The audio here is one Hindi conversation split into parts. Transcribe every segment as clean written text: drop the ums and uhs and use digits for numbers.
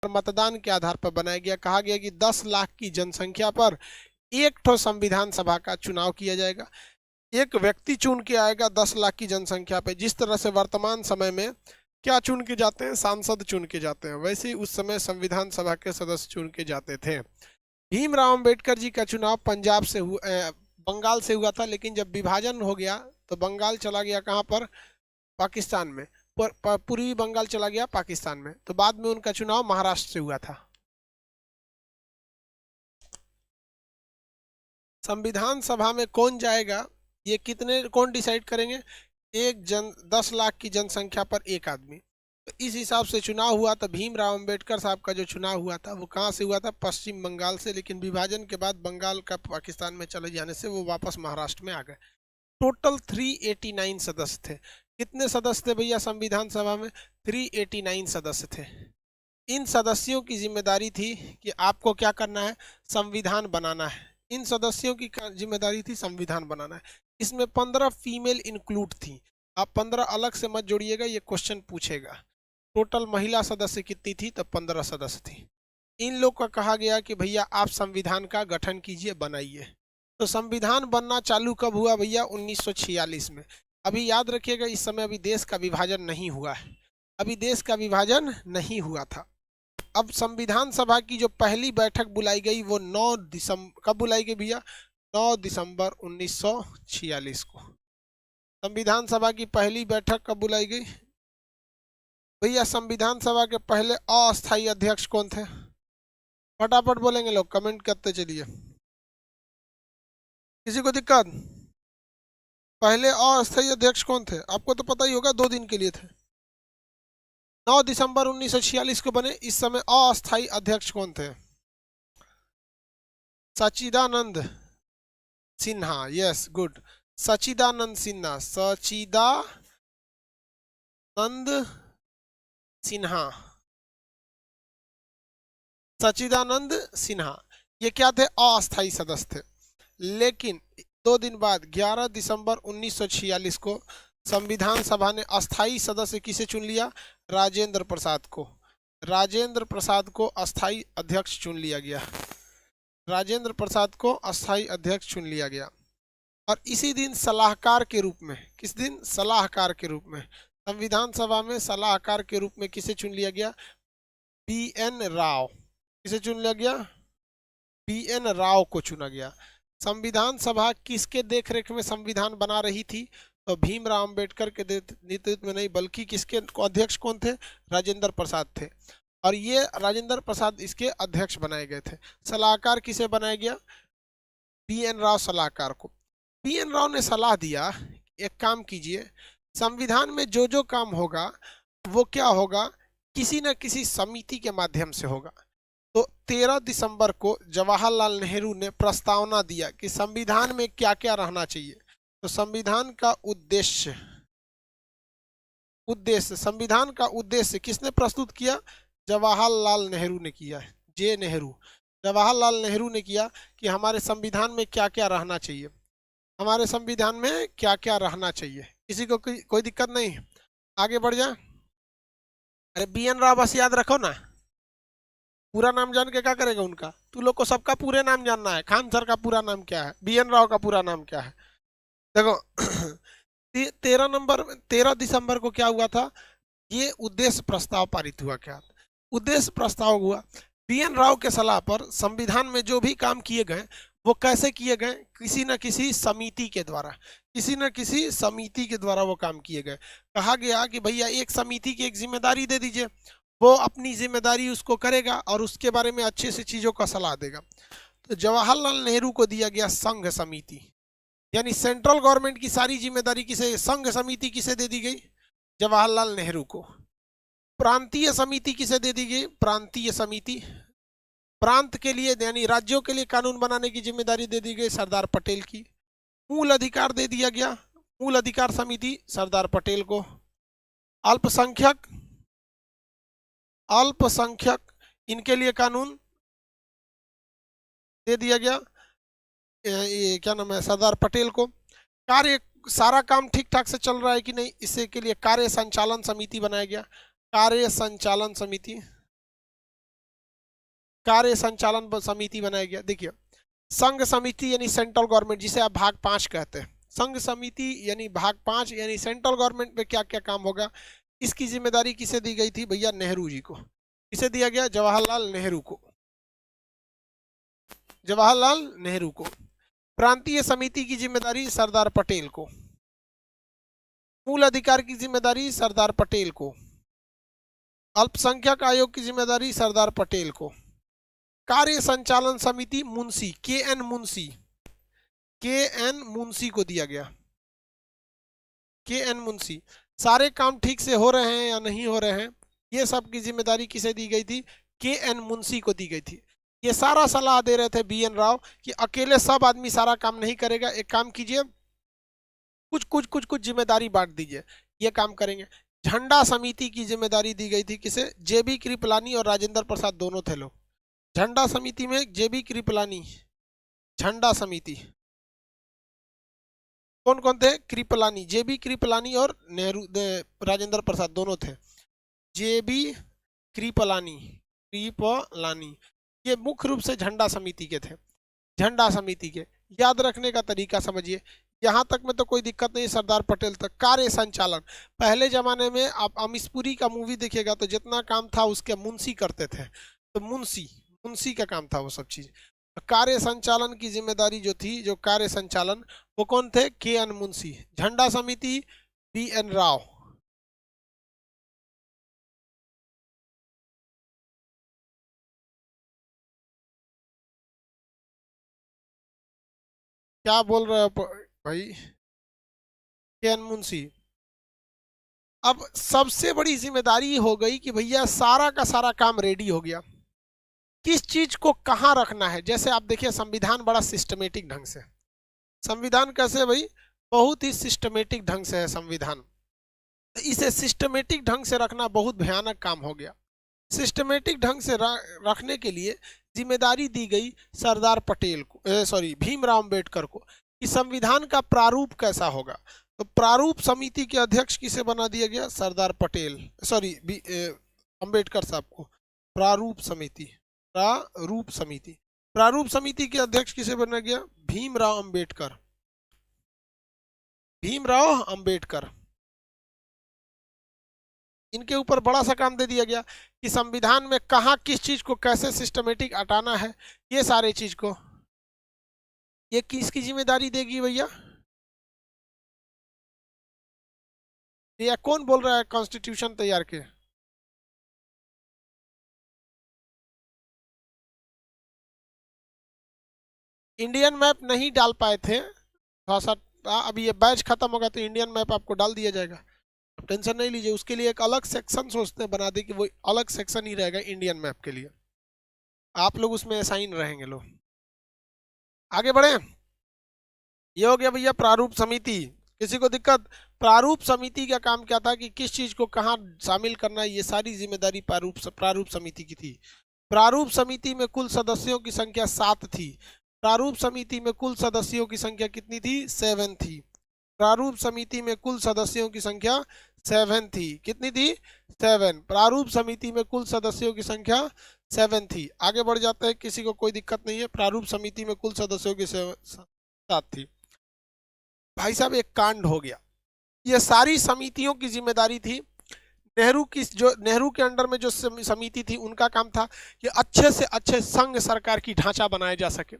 मतदान के आधार पर बनाया गया। कहा गया कि 10 लाख की जनसंख्या पर एक ठो संविधान सभा का चुनाव किया जाएगा। एक व्यक्ति चुन के आएगा 10 लाख की जनसंख्या पे। जिस तरह से वर्तमान समय में क्या चुन के जाते हैं, सांसद चुन के जाते हैं, वैसे ही उस समय संविधान सभा के सदस्य चुन के जाते थे। भीमराव अंबेडकर जी का चुनाव पंजाब से बंगाल से हुआ था, लेकिन जब विभाजन हो गया तो बंगाल चला गया कहाँ पर, पाकिस्तान में। पूर्वी बंगाल चला गया पाकिस्तान में। तो बाद में उनका चुनाव महाराष्ट्र से हुआ था। संविधान सभा में कौन जाएगा, ये कितने कौन डिसाइड करेंगे, 10 लाख की जनसंख्या पर एक आदमी। तो इस हिसाब से चुनाव हुआ। तो भीमराव अंबेडकर साहब का जो चुनाव हुआ था वो कहाँ से हुआ था, पश्चिम बंगाल से। लेकिन विभाजन के बाद बंगाल का पाकिस्तान में चले जाने से वो वापस महाराष्ट्र में आ गए। टोटल 389 सदस्य थे। कितने सदस्य थे भैया संविधान सभा में, 389 सदस्य थे। इन सदस्यों की जिम्मेदारी थी कि आपको क्या करना है, संविधान बनाना है। इन सदस्यों की जिम्मेदारी थी संविधान बनाना है। इसमें 15 फीमेल इंक्लूड थी। आप 15 अलग से मत जोड़िएगा, ये क्वेश्चन पूछेगा। टोटल महिला सदस्य कितनी थी, तो 15 सदस्य थी। इन लोग का कहा गया कि भैया आप संविधान का गठन कीजिए, बनाइए। तो संविधान बनना चालू कब हुआ भैया, 1946 में। अभी याद रखिएगा, इस समय अभी देश का विभाजन नहीं हुआ है, अभी देश का विभाजन नहीं हुआ था। अब संविधान सभा की जो पहली बैठक बुलाई गई वो 9 दिसंबर, कब बुलाई गई भैया, 9 दिसंबर 1946 को। संविधान सभा की पहली बैठक कब बुलाई गई भैया। संविधान सभा के पहले अस्थायी अध्यक्ष कौन थे, फटाफट बोलेंगे लोग, कमेंट करते चलिए। किसी को दिक्कत, पहले अस्थायी अध्यक्ष कौन थे, आपको तो पता ही होगा, 2 दिन के लिए थे। 9 दिसंबर 1946 को बने। इस समय अस्थायी अध्यक्ष कौन थे, सच्चिदानंद सिन्हा। यस, गुड, सच्चिदानंद सिन्हा, सच्चिदानंद सिन्हा, सच्चिदानंद सिन्हा। ये क्या थे, अस्थायी सदस्य थे। लेकिन 2 दिन बाद 11 दिसंबर 1946 को संविधान सभा ने अस्थायी सदस्य किसे चुन लिया, राजेंद्र प्रसाद को। राजेंद्र प्रसाद को अस्थायी अध्यक्ष चुन लिया गया। राजेंद्र प्रसाद को अस्थायी अध्यक्ष चुन लिया गया। और इसी दिन सलाहकार के रूप में, किस दिन, सलाहकार के रूप में, संविधान सभा में सलाहकार के रूप में किसे चुन लिया गया, BN राव। किसे चुन लिया गया, BN राव को चुना गया। संविधान सभा किसके देखरेख में संविधान बना रही थी, तो भीमराव अंबेडकर के नेतृत्व में नहीं, बल्कि किसके अध्यक्ष कौन थे, राजेंद्र प्रसाद थे। और ये राजेंद्र प्रसाद इसके अध्यक्ष बनाए गए थे। सलाहकार किसे बनाया गया, BN राव सलाहकार को। BN राव ने सलाह दिया, एक काम कीजिए, संविधान में जो जो काम होगा वो क्या होगा, किसी न किसी समिति के माध्यम से होगा। तो 13 दिसंबर को जवाहरलाल नेहरू ने प्रस्तावना दिया कि संविधान में क्या क्या रहना चाहिए। तो संविधान का उद्देश्य संविधान का उद्देश्य किसने प्रस्तुत किया, जवाहरलाल नेहरू ने किया है, जे नेहरू। जवाहरलाल नेहरू ने किया कि हमारे संविधान में क्या क्या रहना चाहिए, हमारे संविधान में क्या क्या रहना चाहिए। किसी को कोई दिक्कत नहीं, आगे बढ़ जा। अरे BN राव बस याद रखो ना, पूरा नाम जान के क्या करेगा उनका, तू लोग को सबका पूरे नाम जानना है। खान सर का पूरा नाम क्या है, BN राव का पूरा नाम क्या है। देखो 13 दिसंबर को क्या हुआ था, ये उद्देश्य प्रस्ताव पारित हुआ। क्या उद्देश्य प्रस्ताव हुआ, BN राव के सलाह पर संविधान में जो भी काम किए गए वो कैसे किए गए, किसी न किसी समिति के द्वारा, किसी न किसी समिति के द्वारा वो काम किए गए। कहा गया कि भैया एक समिति की एक जिम्मेदारी दे दीजिए, वो अपनी जिम्मेदारी उसको करेगा और उसके बारे में अच्छे से चीजों का सलाह देगा। तो जवाहरलाल नेहरू को दिया गया संघ समिति, यानी सेंट्रल गवर्नमेंट की सारी जिम्मेदारी किसे, संघ समिति किसे दे दी गई, जवाहरलाल नेहरू को। प्रांतीय समिति किसे दे दी गई, प्रांतीय समिति, प्रांत के लिए यानी राज्यों के लिए कानून बनाने की जिम्मेदारी दे दी गई सरदार पटेल की। मूल अधिकार दे दिया गया, मूल अधिकार समिति सरदार पटेल को। अल्पसंख्यक इनके लिए कानून दे दिया गया, ये क्या नाम है, सरदार पटेल को। कार्य, सारा काम ठीक ठाक से चल रहा है कि नहीं, इसके लिए कार्य संचालन समिति बनाया गया। कार्य संचालन समिति, कार्य संचालन समिति बनाया गया। देखिए संघ समिति यानी सेंट्रल गवर्नमेंट, जिसे आप भाग 5 कहते हैं, संघ समिति यानी भाग 5 यानी सेंट्रल गवर्नमेंट में क्या क्या काम होगा, इसकी जिम्मेदारी किसे दी गई थी भैया, नेहरू जी को। किसे दिया गया, जवाहरलाल नेहरू को, जवाहरलाल नेहरू को। प्रांतीय समिति की जिम्मेदारी सरदार पटेल को, मूल अधिकार की जिम्मेदारी सरदार पटेल को, अल्पसंख्यक आयोग की जिम्मेदारी सरदार पटेल को, कार्य संचालन समिति मुंशी के.एन. मुंशी, के.एन. मुंशी को दिया गया, के.एन. मुंशी। सारे काम ठीक से हो रहे हैं या नहीं हो रहे हैं, ये सब की जिम्मेदारी किसे दी गई थी, के.एन. मुंशी को दी गई थी। ये सारा सलाह दे रहे थे बी.एन. राव कि अकेले सब आदमी सारा काम नहीं करेगा, एक काम कीजिए, कुछ कुछ कुछ कुछ जिम्मेदारी बांट दीजिए, ये काम करेंगे। झंडा समिति की जिम्मेदारी दी गई थी किसे, जे.बी. कृपलानी और राजेंद्र प्रसाद दोनों थे लोग। झंडा समिति में जे.बी. कृपलानी, झंडा समिति कौन कौन थे, कृपलानी, जे.बी. कृपलानी और नेहरू राजेंद्र प्रसाद दोनों थे। जे.बी. कृपलानी, कृपलानी ये मुख्य रूप से झंडा समिति के थे। झंडा समिति के याद रखने का तरीका समझिए, यहाँ तक में तो कोई दिक्कत नहीं, सरदार पटेल तक। कार्य संचालन, पहले जमाने में आप अमीशपुरी का मूवी देखिएगा तो जितना काम था उसके मुंशी करते थे, तो मुंशी का काम था वो सब चीज। कार्य संचालन की जिम्मेदारी जो थी, जो कार्य संचालन, वो कौन थे, के.एन. मुंशी। झंडा समिति बी.एन. राव। क्या बोल रहे हो भाई, के.एन. मुंशी। अब सबसे बड़ी जिम्मेदारी हो गई कि भैया सारा का सारा काम रेडी हो गया, किस चीज को कहाँ रखना है। जैसे आप देखिए संविधान बड़ा सिस्टमेटिक ढंग से, संविधान कैसे भाई, बहुत ही सिस्टमेटिक ढंग से है संविधान। इसे सिस्टमेटिक ढंग से रखना बहुत भयानक काम हो गया। सिस्टमेटिक ढंग से रखने के लिए जिम्मेदारी दी गई सरदार पटेल को, भीमराव अंबेडकर को, कि संविधान का प्रारूप कैसा होगा। तो प्रारूप समिति के अध्यक्ष किसे बना दिया गया, सरदार पटेल, अंबेडकर साहब को। प्रारूप समिति, प्रारूप समिति के अध्यक्ष किसे बना गया, भीमराव अंबेडकर, भीमराव अंबेडकर। इनके ऊपर बड़ा सा काम दे दिया गया कि संविधान में कहाँ किस चीज को कैसे सिस्टमेटिक हटाना है, ये सारे चीज को ये किसकी जिम्मेदारी देगी भैया, ये कौन बोल रहा है कॉन्स्टिट्यूशन तैयार के, इंडियन मैप नहीं डाल पाए थे थोड़ा सा, अभी ये बैच खत्म होगा तो इंडियन मैप आपको डाल दिया जाएगा, टेंशन नहीं लीजिए। उसके लिए एक अलग सेक्शन सोचते हैं बना दे कि वो अलग सेक्शन ही रहेगा इंडियन मैप के लिए, आप लोग उसमें असाइन रहेंगे। लोग आगे बढ़े, ये हो गया भैया प्रारूप समिति। किसी को दिक्कत, प्रारूप समिति का काम क्या था कि किस चीज को कहाँ शामिल करना है, ये सारी जिम्मेदारी प्रारूप समिति की थी। प्रारूप समिति में कुल सदस्यों की संख्या 7 थी। प्रारूप समिति में कुल सदस्यों की संख्या कितनी थी, 7 थी। प्रारूप समिति में कुल सदस्यों की संख्या 7 थी, कितनी थी, 7। प्रारूप समिति में कुल सदस्यों की संख्या 7 थी। आगे बढ़ जाते हैं, किसी को कोई दिक्कत नहीं है। प्रारूप समिति में कुल सदस्यों की 7 थी। भाई साहब एक कांड हो गया, ये सारी समितियों की जिम्मेदारी थी। नेहरू के अंडर में जो समिति थी उनका काम था कि अच्छे से अच्छे संघ सरकार की ढांचा बनाया जा सके।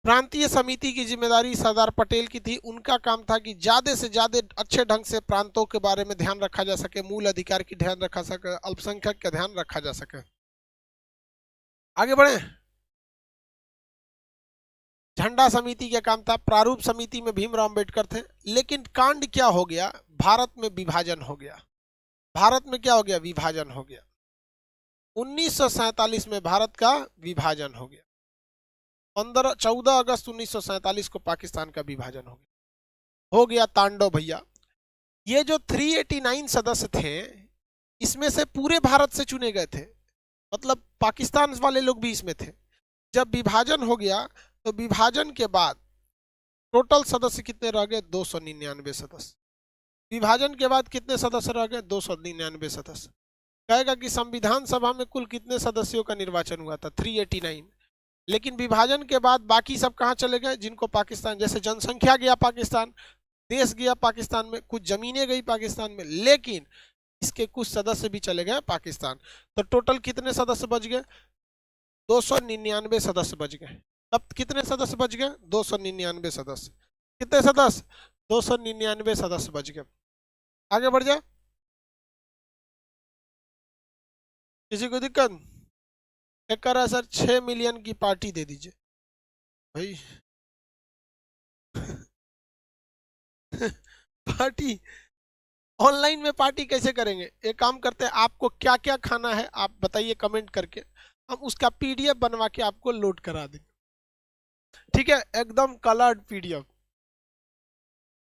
प्रांतीय समिति की जिम्मेदारी सरदार पटेल की थी, उनका काम था कि ज्यादा से ज्यादा अच्छे ढंग से प्रांतों के बारे में ध्यान रखा जा सके, मूल अधिकार की ध्यान रखा सके, अल्पसंख्यक का ध्यान रखा जा सके। आगे बढ़े, झंडा समिति का काम था, प्रारूप समिति में भीमराव अंबेडकर थे। लेकिन कांड क्या हो गया, भारत में विभाजन हो गया। भारत में क्या हो गया, विभाजन हो गया। 1947 में भारत का विभाजन हो गया। 14 अगस्त 1947 को पाकिस्तान का विभाजन हो गया तांडव भैया। ये जो 389 सदस्य थे, इसमें से पूरे भारत से चुने गए थे, मतलब पाकिस्तान वाले लोग भी इसमें थे। जब विभाजन हो गया तो विभाजन के बाद टोटल सदस्य कितने रह गए, 299 सदस्य। विभाजन के बाद कितने सदस्य रह गए, 299 सदस्य। कहेगा कि संविधान सभा में कुल कितने सदस्यों का निर्वाचन हुआ था, 389। लेकिन विभाजन के बाद बाकी सब कहाँ चले गए, जिनको पाकिस्तान, जैसे जनसंख्या गया पाकिस्तान, देश गया पाकिस्तान में, कुछ जमीनें गई पाकिस्तान में, लेकिन इसके कुछ सदस्य भी चले गए पाकिस्तान। तो टोटल कितने सदस्य बच गए, 299 सदस्य बच गए। तब कितने सदस्य बच गए, 299 सदस्य। कितने सदस्य, 299 सदस्य बच गए। आगे बढ़ जाए, किसी को दिक्कत? एक कर रहा है सर 6 मिलियन की पार्टी दे दीजिए भाई। पार्टी ऑनलाइन में पार्टी कैसे करेंगे? एक काम करते हैं, आपको क्या क्या खाना है आप बताइए कमेंट करके, हम उसका पीडीएफ बनवा के आपको लोड करा देंगे, ठीक है, एकदम कलर्ड पीडीएफ।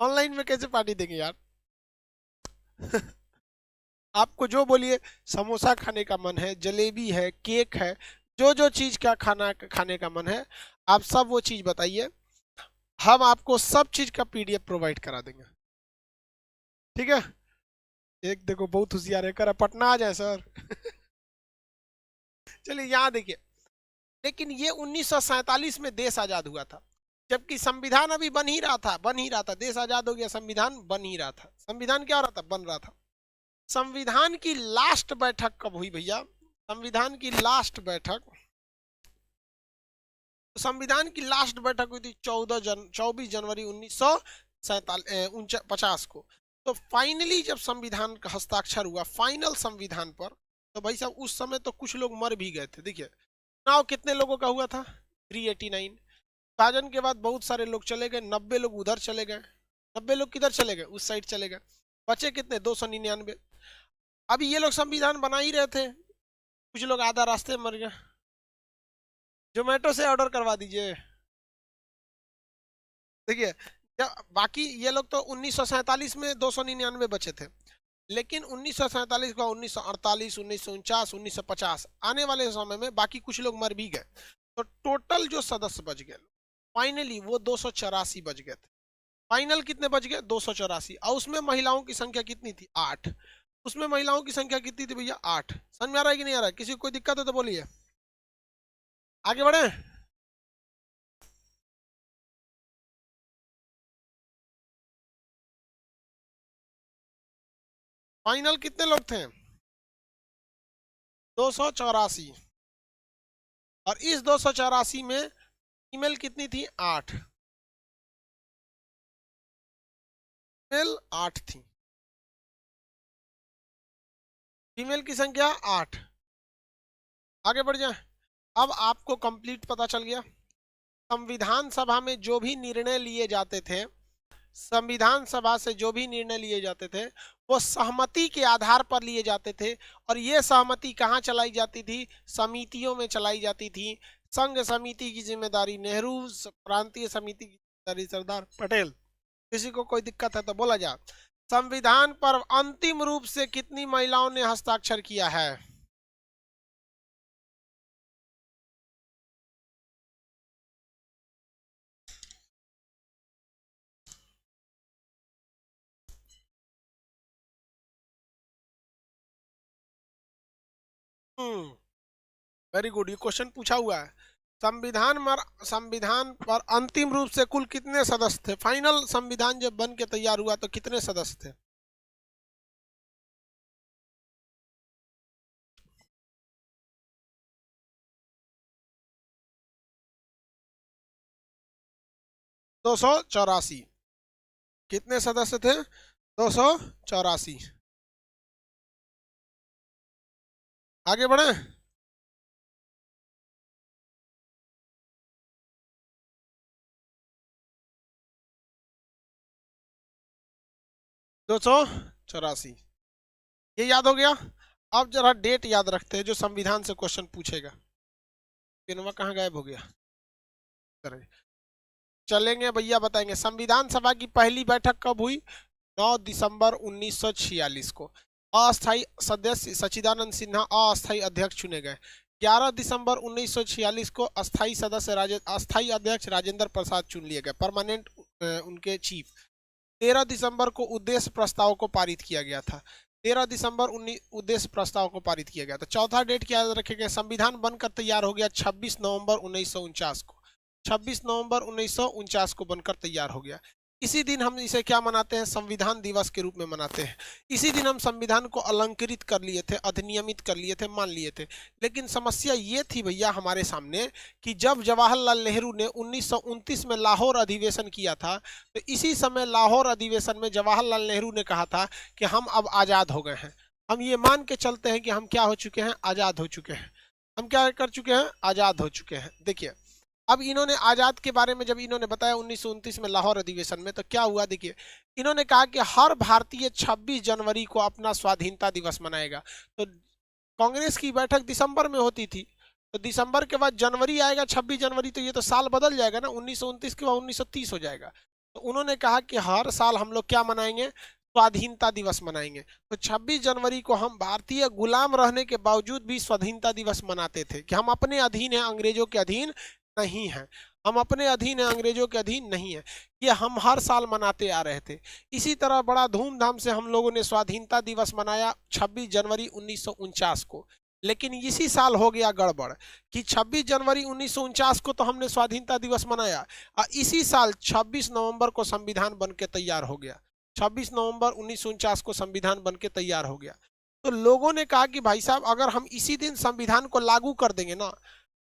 ऑनलाइन में कैसे पार्टी देंगे यार? आपको जो बोलिए, समोसा खाने का मन है, जलेबी है, केक है, जो जो चीज का खाने का मन है, आप सब वो चीज बताइए, हम आपको सब चीज का पीडीएफ प्रोवाइड करा देंगे, ठीक है। एक देखो बहुत होशियार है, कर पटना आ जाए सर। चलिए यहाँ देखिए, लेकिन ये 1947 में देश आजाद हुआ था, जबकि संविधान अभी बन ही रहा था। देश आजाद हो गया, संविधान बन ही रहा था। संविधान क्या हो रहा था, बन रहा था। संविधान की लास्ट बैठक कब हुई भैया? संविधान की लास्ट बैठक, संविधान की लास्ट बैठक हुई थी 24 जनवरी 1950 को। तो फाइनली जब संविधान का हस्ताक्षर हुआ फाइनल संविधान पर, तो भाई साहब उस समय तो कुछ लोग मर भी गए थे। देखिए चुनाव कितने लोगों का हुआ था, 389। विभाजन के बाद बहुत सारे लोग चले गए, 90 लोग उधर चले गए, 90 लोग किधर चले गए, उस साइड चले गए, बचे कितने, 299। अभी ये लोग संविधान बना ही रहे थे, कुछ लोग आधा रास्ते मर गए। जोमेटो से ऑर्डर करवा दीजिए। देखिए बाकी ये लोग तो 1947 में 299 बचे थे, लेकिन 1947 का 1948, 1949, 1950 आने वाले समय में बाकी कुछ लोग मर भी गए। तो टोटल जो सदस्य बच गए फाइनली वो 284 बच गए थे। फाइनल कितने बच गए, 284। और उसमें महिलाओं की संख्या कितनी थी, 8। उसमें महिलाओं की संख्या कितनी थी भैया, 8। समझ में आ रहा है कि नहीं आ रहा है? किसी को कोई दिक्कत हो तो बोलिए, आगे बढ़े। फाइनल कितने लोग थे, 284। और इस 284 में फीमेल कितनी थी, 8। फीमेल 8 थी, फीमेल की संख्या 8। आगे बढ़ जाए। अब आपको कंप्लीट पता चल गया, संविधान सभा में जो भी निर्णय लिए जाते थे, संविधान सभा से जो भी निर्णय लिए जाते थे वो सहमति के आधार पर लिए जाते थे। और ये सहमति कहाँ चलाई जाती थी, समितियों में चलाई जाती थी। संघ समिति की जिम्मेदारी नेहरू, प्रांतीय समिति की जिम्मेदारी सरदार पटेल। किसी को कोई दिक्कत है तो बोला जा। संविधान पर अंतिम रूप से कितनी महिलाओं ने हस्ताक्षर किया है, वेरी गुड, ये क्वेश्चन पूछा हुआ है। संविधान पर अंतिम रूप से कुल कितने सदस्य थे? फाइनल संविधान जब बन के तैयार हुआ तो कितने सदस्य थे? दो सौ चौरासी। कितने सदस्य थे, 284। आगे बढ़े। 284, ये याद हो गया। अब जरा डेट याद रखते हैं जो संविधान से क्वेश्चन पूछेगा। पिनवा कहाँ गायब हो गया, चलेंगे भैया बताएंगे। संविधान सभा की पहली बैठक कब हुई, 9 दिसंबर 1946 को। अस्थायी सदस्य सच्चिदानंद सिन्हा अस्थायी अध्यक्ष चुने गए। 11 दिसंबर 1946 को अस्थायी सदस्य अस्थायी अध्यक्ष राजेंद्र प्रसाद चुन लिए गए, परमानेंट उनके चीफ। 13 दिसंबर को उद्देश्य प्रस्ताव को पारित किया गया था। 13 दिसंबर 19 उद्देश्य प्रस्ताव को पारित किया गया। तो चौथा डेट क्या याद रखेंगे, संविधान बनकर तैयार हो गया 26 नवंबर 1949 को, 26 नवंबर 1949 को बनकर तैयार हो गया। इसी दिन हम इसे क्या मनाते हैं, संविधान दिवस के रूप में मनाते हैं। इसी दिन हम संविधान को अलंकृत कर लिए थे, अधिनियमित कर लिए थे, मान लिए थे। लेकिन समस्या ये थी भैया हमारे सामने कि जब जवाहरलाल नेहरू ने 1929 में लाहौर अधिवेशन किया था, तो इसी समय लाहौर अधिवेशन में जवाहरलाल नेहरू ने कहा था कि हम अब आज़ाद हो गए हैं। हम ये मान के चलते हैं कि हम क्या हो चुके हैं, आज़ाद हो चुके हैं। हम क्या कर चुके हैं, आज़ाद हो चुके हैं। देखिए अब इन्होंने आज़ाद के बारे में जब इन्होंने बताया 1929 में लाहौर अधिवेशन में, तो क्या हुआ, देखिए इन्होंने कहा कि हर भारतीय 26 जनवरी को अपना स्वाधीनता दिवस मनाएगा। तो कांग्रेस की बैठक दिसंबर में होती थी, तो दिसंबर के बाद जनवरी आएगा 26 जनवरी, तो ये तो साल बदल जाएगा ना, 1929 के बाद 1930 हो जाएगा। तो उन्होंने कहा कि हर साल हम लोग क्या मनाएंगे, स्वाधीनता दिवस मनाएंगे। तो 26 जनवरी को हम भारतीय गुलाम रहने के बावजूद भी स्वाधीनता दिवस मनाते थे कि हम अपने अधीन हैं, अंग्रेजों के अधीन नहीं है, हम अपने अधीन हैं, अंग्रेजों के अधीन नहीं है। ये हम हर साल मनाते आ रहे थे। इसी तरह बड़ा धूमधाम से हम लोगों ने स्वाधीनता दिवस मनाया 26 जनवरी 1949 को। लेकिन इसी साल हो गया गड़बड़ कि 26 जनवरी 1949 को तो हमने स्वाधीनता दिवस मनाया और इसी साल 26 नवंबर को संविधान बन के तैयार हो गया। 26 नवंबर 1949 को संविधान बन के तैयार हो गया। तो लोगों ने कहा कि भाई साहब अगर हम इसी दिन संविधान को लागू कर देंगे ना,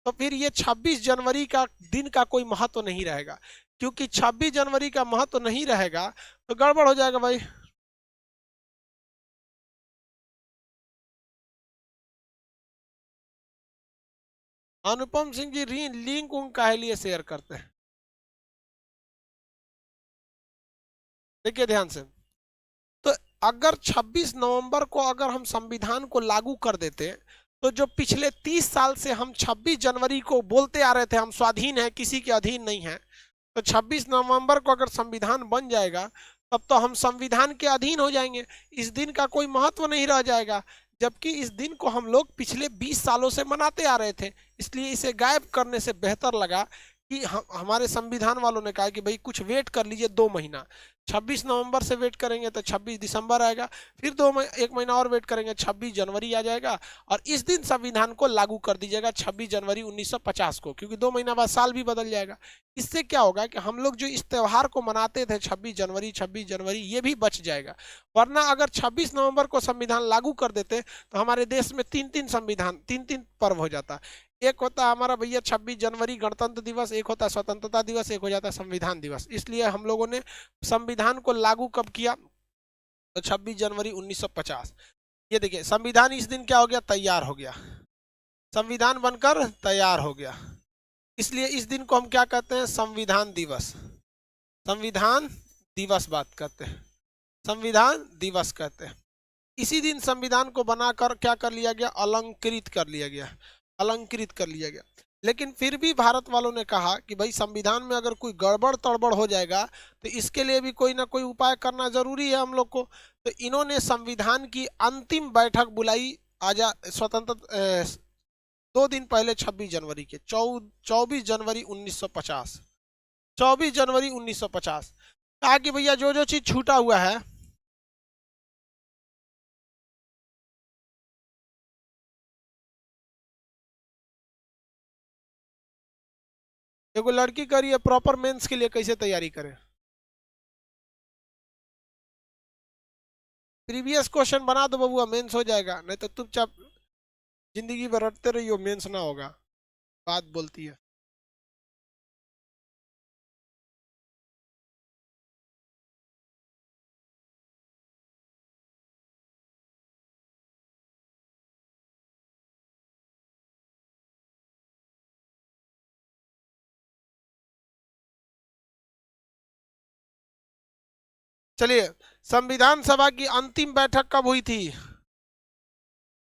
तो फिर ये 26 जनवरी का दिन का कोई महत्व नहीं रहेगा। क्योंकि 26 जनवरी का महत्व नहीं रहेगा तो गड़बड़ हो जाएगा भाई। अनुपम सिंह जी लिंक उनका लिए शेयर करते हैं, देखिए ध्यान से। तो अगर 26 नवंबर को अगर हम संविधान को लागू कर देते, तो जो पिछले 30 साल से हम 26 जनवरी को बोलते आ रहे थे हम स्वाधीन हैं, किसी के अधीन नहीं है, तो 26 नवंबर को अगर संविधान बन जाएगा तब तो हम संविधान के अधीन हो जाएंगे, इस दिन का कोई महत्व नहीं रह जाएगा। जबकि इस दिन को हम लोग पिछले 20 सालों से मनाते आ रहे थे, इसलिए इसे गायब करने से बेहतर लगा कि हमारे संविधान वालों ने कहा कि भाई कुछ वेट कर लीजिए 2 महीना, 26 नवंबर से वेट करेंगे तो 26 दिसंबर आएगा, फिर 1 महीना और वेट करेंगे 26 जनवरी आ जाएगा, और इस दिन संविधान को लागू कर दीजिएगा 26 जनवरी 1950 को, क्योंकि 2 महीना बाद साल भी बदल जाएगा। इससे क्या होगा कि हम लोग जो इस त्यौहार को मनाते थे 26 जनवरी ये भी बच जाएगा। वरना अगर 26 नवंबर को संविधान लागू कर देते तो हमारे देश में 3-3 पर्व हो जाता। एक होता है हमारा भैया 26 जनवरी गणतंत्र दिवस, एक होता है स्वतंत्रता दिवस, एक हो जाता है संविधान दिवस। इसलिए हम लोगों ने संविधान को लागू कब किया, तो 26 जनवरी 1950। ये देखिए संविधान इस दिन क्या हो गया, तैयार हो गया, संविधान बनकर तैयार हो गया। इसलिए इस दिन को हम क्या कहते हैं, संविधान दिवस, संविधान दिवस बात करते हैं, संविधान दिवस कहते हैं। इसी दिन संविधान को बनाकर क्या कर लिया गया, अलंकृत कर लिया गया, अलंकृत कर लिया गया। लेकिन फिर भी भारत वालों ने कहा कि भाई संविधान में अगर कोई गड़बड़ तड़बड़ हो जाएगा तो इसके लिए भी कोई ना कोई उपाय करना जरूरी है हम लोग को। तो इन्होंने संविधान की अंतिम बैठक बुलाई स्वतंत्र 2 दिन पहले 26 जनवरी के 24 जनवरी 1950, 24 जनवरी 1950। कहा कि भैया जो जो चीज छूटा हुआ है, देखो लड़की करिए प्रॉपर मेंस के लिए कैसे तैयारी करें, प्रीवियस क्वेश्चन बना दो बबुआ, मेंस हो जाएगा। नहीं तो चुपचाप जिंदगी भर रटते रहियो, मेंस ना होगा, बात बोलती है। चलिए संविधान सभा की अंतिम बैठक कब हुई थी,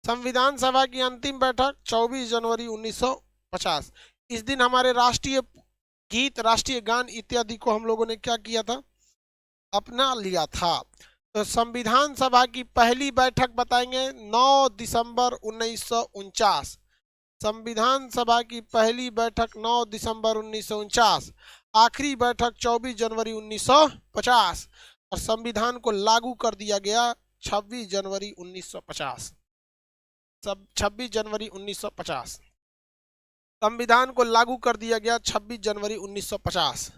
संविधान सभा की अंतिम बैठक 24 जनवरी 1950। इस दिन हमारे राष्ट्रीय गीत, राष्ट्रीय गान इत्यादि को हम लोगों ने क्या किया था, अपना लिया था। तो संविधान सभा की पहली बैठक बताएंगे 9 दिसंबर 1949, संविधान सभा की पहली बैठक 9 दिसंबर 1949, आखिरी बैठक 24 जनवरी 1950, और संविधान को लागू कर दिया गया 26 जनवरी 1950। सब 26 जनवरी 1950 संविधान को लागू कर दिया गया। 26 जनवरी 1950,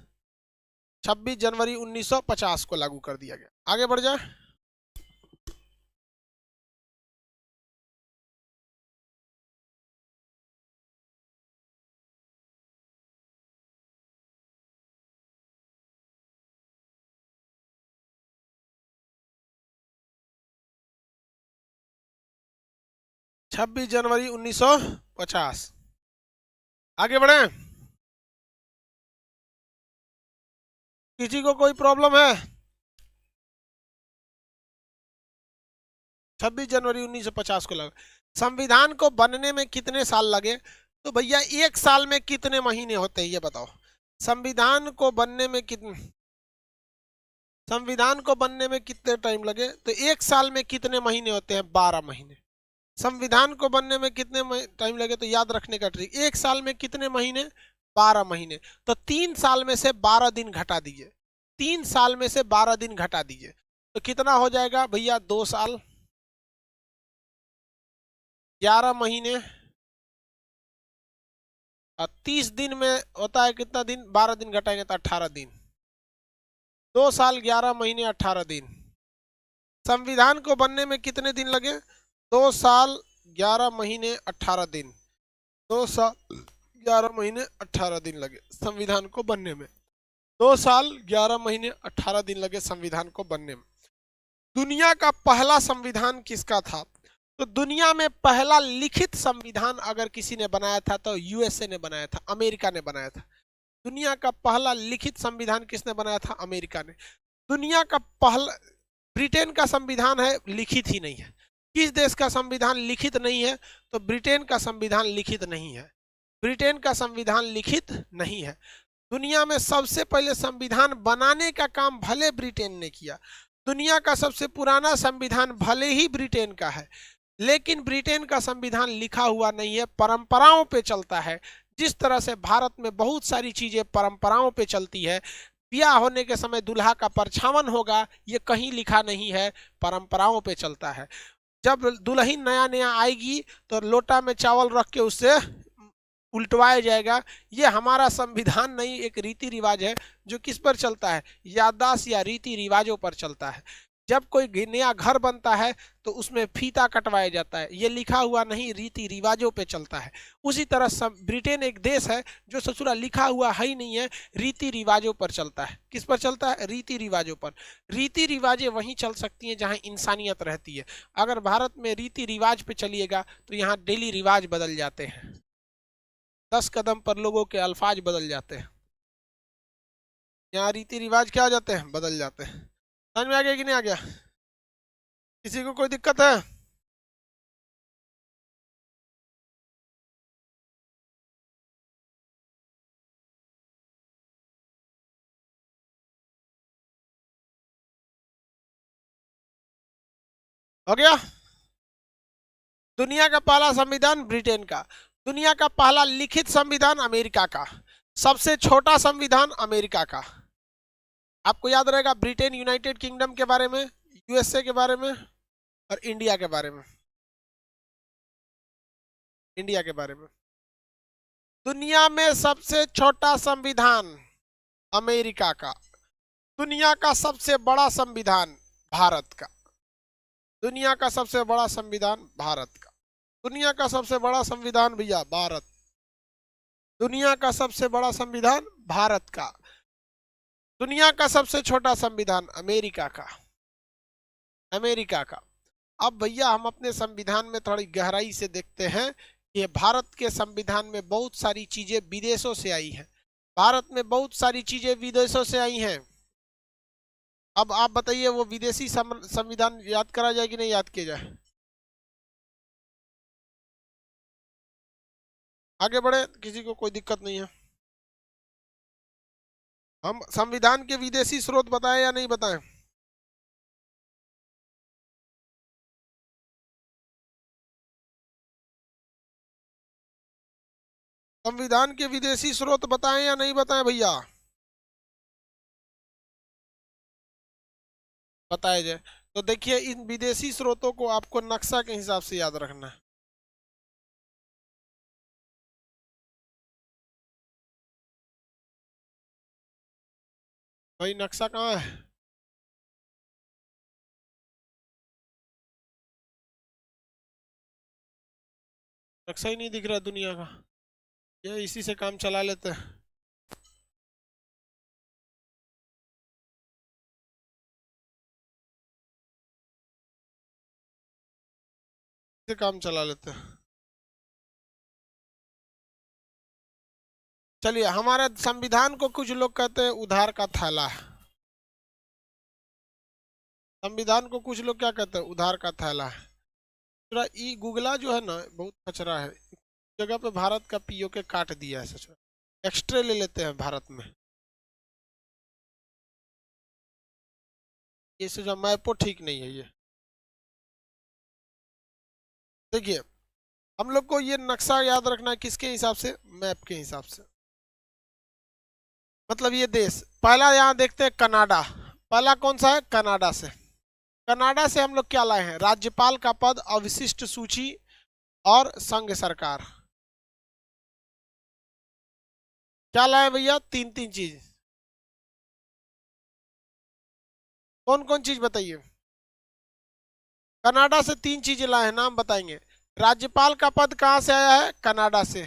26 जनवरी 1950 को लागू कर दिया गया। आगे बढ़ जाए। 26 जनवरी 1950। आगे बढ़े। किसी को कोई प्रॉब्लम है? 26 जनवरी 1950 को लगा। संविधान को बनने में कितने साल लगे? तो भैया एक साल में कितने महीने होते हैं ये बताओ। संविधान को बनने में कितने टाइम लगे? तो एक साल में कितने महीने होते हैं? 12 महीने। संविधान को बनने में कितने टाइम लगे? तो याद रखने का ट्रिक, एक साल में कितने महीने? 12 महीने। तो 3 साल में से 12 दिन घटा दीजिए, 3 साल में से 12 दिन घटा दीजिए तो कितना हो जाएगा भैया? 2 साल 11 महीने और 30 दिन में होता है कितना दिन? 12 दिन घटाएंगे तो 18 दिन। 2 साल 11 महीने 18 दिन। संविधान को बनने में कितने दिन लगे? 2 साल 11 महीने 18 दिन। 2 साल 11 महीने 18 दिन लगे संविधान को बनने में। 2 साल 11 महीने 18 दिन लगे संविधान को बनने में। दुनिया का पहला संविधान किसका था? तो दुनिया में पहला लिखित संविधान अगर किसी ने बनाया था तो यूएसए ने बनाया था, अमेरिका ने बनाया था। दुनिया का पहला लिखित संविधान किसने बनाया था? अमेरिका ने। दुनिया का पहला, ब्रिटेन का संविधान है, लिखित ही नहीं है। किस देश का संविधान लिखित नहीं है? तो ब्रिटेन का संविधान लिखित नहीं है। ब्रिटेन का संविधान लिखित नहीं है। दुनिया में सबसे पहले संविधान बनाने का काम भले ब्रिटेन ने किया, दुनिया का सबसे पुराना संविधान भले ही ब्रिटेन का है, लेकिन ब्रिटेन का संविधान लिखा हुआ नहीं है, परंपराओं पे चलता है। जिस तरह से भारत में बहुत सारी चीजें परंपराओं पे चलती है, ब्याह होने के समय दूल्हा का परछावन होगा, ये कहीं लिखा नहीं है, परंपराओं पे चलता है। जब दुल्हन नया नया आएगी तो लोटा में चावल रख के उससे उल्टवाया जाएगा। ये हमारा संविधान नहीं, एक रीति रिवाज है जो किस पर चलता है? याददाश्त या रीति रिवाजों पर चलता है। जब कोई नया घर बनता है तो उसमें फीता कटवाया जाता है, ये लिखा हुआ नहीं, रीति रिवाजों पे चलता है। उसी तरह ब्रिटेन एक देश है जो ससुरा लिखा हुआ है ही नहीं है, रीति रिवाजों पर चलता है। किस पर चलता है? रीति रिवाजों पर। रीति रिवाजें वहीं चल सकती हैं जहां इंसानियत रहती है। अगर भारत में रीति रिवाज पे चलिएगा तो यहाँ डेली रिवाज बदल जाते हैं, 10 कदम पर लोगों के अल्फाज बदल जाते हैं। यहाँ रीति रिवाज क्या हो जाते हैं? बदल जाते हैं। समझ में आ गया कि नहीं आ गया? किसी को कोई दिक्कत है? हो गया? दुनिया का पहला संविधान ब्रिटेन का, दुनिया का पहला लिखित संविधान अमेरिका का, सबसे छोटा संविधान अमेरिका का। आपको याद रहेगा ब्रिटेन यूनाइटेड किंगडम के बारे में, यूएसए के बारे में और इंडिया के बारे में। इंडिया के बारे में, दुनिया में सबसे छोटा संविधान अमेरिका का, दुनिया का सबसे बड़ा संविधान भारत का। दुनिया का सबसे बड़ा संविधान भारत का। दुनिया का सबसे बड़ा संविधान भैया भारत। दुनिया का सबसे बड़ा संविधान भारत का। दुनिया का सबसे छोटा संविधान अमेरिका का। अमेरिका का। अब भैया हम अपने संविधान में थोड़ी गहराई से देखते हैं कि भारत के संविधान में बहुत सारी चीजें विदेशों से आई हैं। भारत में बहुत सारी चीजें विदेशों से आई हैं। अब आप बताइए वो विदेशी संविधान याद करा जाए कि नहीं याद किया जाए? आगे बढ़े, किसी को कोई दिक्कत नहीं है? हम संविधान के विदेशी स्रोत बताएं या नहीं बताएं? संविधान के विदेशी स्रोत बताएं या नहीं बताएं भैया? बताया जाए। तो देखिए इन विदेशी स्रोतों को आपको नक्शा के हिसाब से याद रखना है। भाई नक्शा कहाँ है? नक्शा ही नहीं दिख रहा दुनिया का। ये इसी से काम चला लेते हैं। से काम चला लेते हैं। चलिए, हमारे संविधान को कुछ लोग कहते हैं उधार का थैला है। संविधान को कुछ लोग क्या कहते हैं? उधार का थैला है। दूसरा ई गूगला जो है ना, बहुत कचरा है। जगह पे भारत का पीओके काट दिया है। सच में एक्स्ट्रा ले लेते हैं भारत में। ये जो मैपो ठीक नहीं है। ये देखिए, हम लोग को ये नक्शा याद रखना है किसके हिसाब से? मैप के हिसाब से। मतलब ये देश पहला यहाँ देखते हैं कनाडा। पहला कौन सा है? कनाडा से। कनाडा से हम लोग क्या लाए हैं? राज्यपाल का पद, अवशिष्ट सूची और संघ सरकार। क्या लाए भैया? तीन तीन चीज। कौन कौन चीज बताइए? कनाडा से तीन चीजें लाए हैं, नाम बताएंगे। राज्यपाल का पद कहां से आया है? कनाडा से।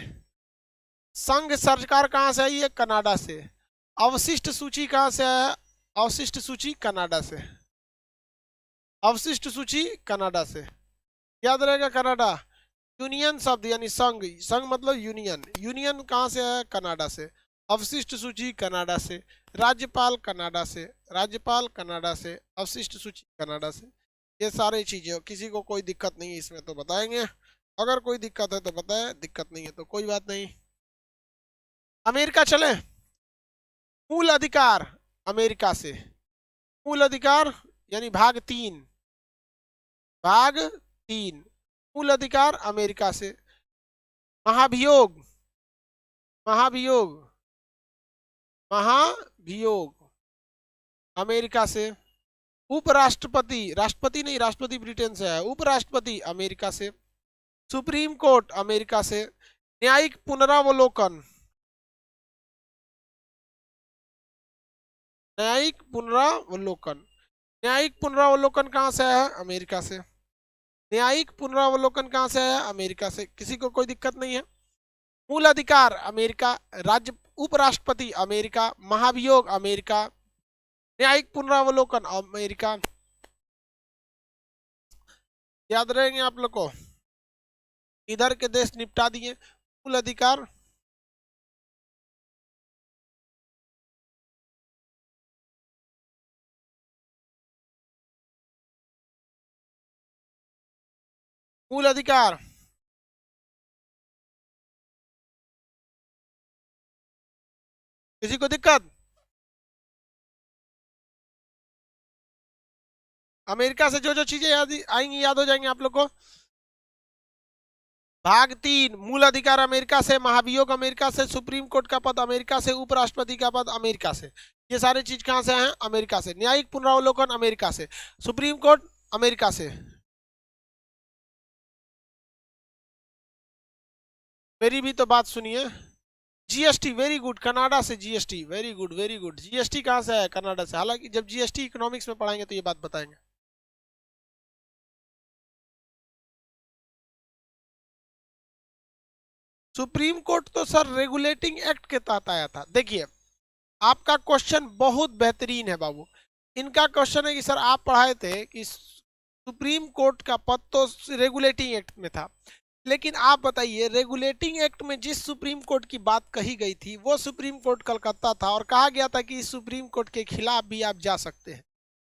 संघ सरकार कहां से आई है? कनाडा से। अवशिष्ट सूची कहां से आया है? अवशिष्ट सूची कनाडा से। अवशिष्ट सूची कनाडा से। याद रहेगा कनाडा। यूनियन शब्द यानी संघ, संघ मतलब यूनियन। यूनियन कहां से आया? कनाडा से। अवशिष्ट सूची कनाडा से। राज्यपाल कनाडा से। राज्यपाल कनाडा से। अवशिष्ट सूची कनाडा से। ये सारी चीजें, किसी को कोई दिक्कत नहीं है इसमें तो बताएंगे। अगर कोई दिक्कत है तो बताए, दिक्कत नहीं है तो कोई बात नहीं। अमेरिका चले। मूल अधिकार अमेरिका से। मूल अधिकार यानी भाग 3। भाग 3 मूल अधिकार अमेरिका से। महाभियोग, महाभियोग, महाभियोग अमेरिका से। उपराष्ट्रपति, राष्ट्रपति नहीं, राष्ट्रपति ब्रिटेन से है। उपराष्ट्रपति अमेरिका से। सुप्रीम कोर्ट अमेरिका से। न्यायिक पुनरावलोकन, न्यायिक पुनरावलोकन, न्यायिक पुनरावलोकन कहां से आया है? अमेरिका से। न्यायिक पुनरावलोकन कहां से आया? अमेरिका से। किसी को कोई दिक्कत नहीं है। मूल अधिकार अमेरिका। राज्य उपराष्ट्रपति अमेरिका। महाभियोग अमेरिका। न्यायिक पुनरावलोकन अमेरिका। याद रहेंगे आप लोग को। इधर के देश निपटा दिए। मूल अधिकार, मूल अधिकार। किसी को दिक्कत? अमेरिका से जो जो चीजें याद आएंगी, याद हो जाएंगे आप लोग को। भाग 3 मूल अधिकार अमेरिका से। महाभियोग अमेरिका से। सुप्रीम कोर्ट का पद अमेरिका से। उपराष्ट्रपति का पद अमेरिका से। ये सारी चीज कहां से हैं? अमेरिका से। न्यायिक पुनरावलोकन अमेरिका से। सुप्रीम कोर्ट अमेरिका से। मेरी भी तो बात सुनिए। जीएसटी वेरी गुड, कनाडा से। GST very good, very good. GST कहां से है? कनाडा से। हालांकि जब जीएसटी इकोनॉमिक्स में पढ़ाएंगे तो ये बात बताएंगे। सुप्रीम कोर्ट तो सर रेगुलेटिंग एक्ट के तहत आया था। देखिए, आपका क्वेश्चन बहुत बेहतरीन है बाबू। इनका क्वेश्चन है कि सर आप पढ़ाए थे कि सुप्रीम कोर्ट का पद तो रेगुलेटिंग एक्ट में था, लेकिन आप बताइए रेगुलेटिंग एक्ट में जिस सुप्रीम कोर्ट की बात कही गई थी वो सुप्रीम कोर्ट कलकत्ता था, और कहा गया था कि इस सुप्रीम कोर्ट के खिलाफ भी आप जा सकते हैं।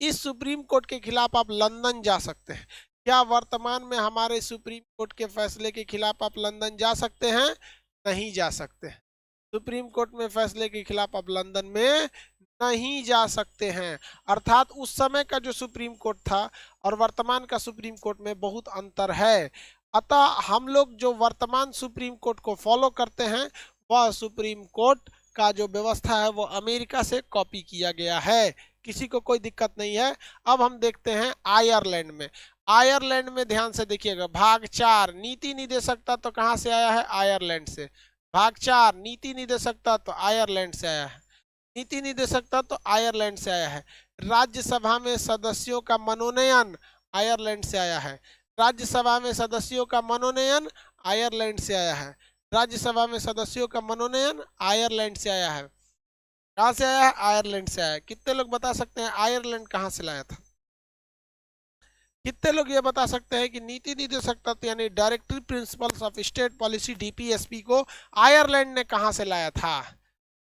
इस सुप्रीम कोर्ट के खिलाफ आप लंदन जा सकते हैं। क्या वर्तमान में हमारे सुप्रीम कोर्ट के फैसले के खिलाफ आप लंदन जा सकते हैं? नहीं जा सकते। सुप्रीम कोर्ट में फैसले के खिलाफ आप लंदन में नहीं जा सकते हैं। अर्थात उस समय का जो सुप्रीम कोर्ट था और वर्तमान का सुप्रीम कोर्ट में बहुत अंतर है। अतः हम लोग जो वर्तमान सुप्रीम कोर्ट को फॉलो करते हैं वह सुप्रीम कोर्ट का जो व्यवस्था है वो अमेरिका से कॉपी किया गया है। किसी को कोई दिक्कत नहीं है। अब हम देखते हैं आयरलैंड में। आयरलैंड में ध्यान से देखिएगा, भाग 4 नीति निदेशकता तो कहाँ से आया है? आयरलैंड से। भाग 4 नीति निदेशकता तो आयरलैंड से आया है। नीति निदेशकता तो आयरलैंड से आया है। राज्यसभा में सदस्यों का मनोनयन आयरलैंड से आया है। राज्यसभा में सदस्यों का मनोनयन आयरलैंड से आया है। राज्यसभा में सदस्यों का मनोनयन आयरलैंड से आया है। कहाँ से आया है? आयरलैंड से आया है। कितने लोग बता सकते हैं आयरलैंड कहाँ से लाया था? कितने लोग ये बता सकते हैं कि नीति निदेशक तत्व यानी directory principles of state policy DPSP को आयरलैंड ने कहाँ से लाया था?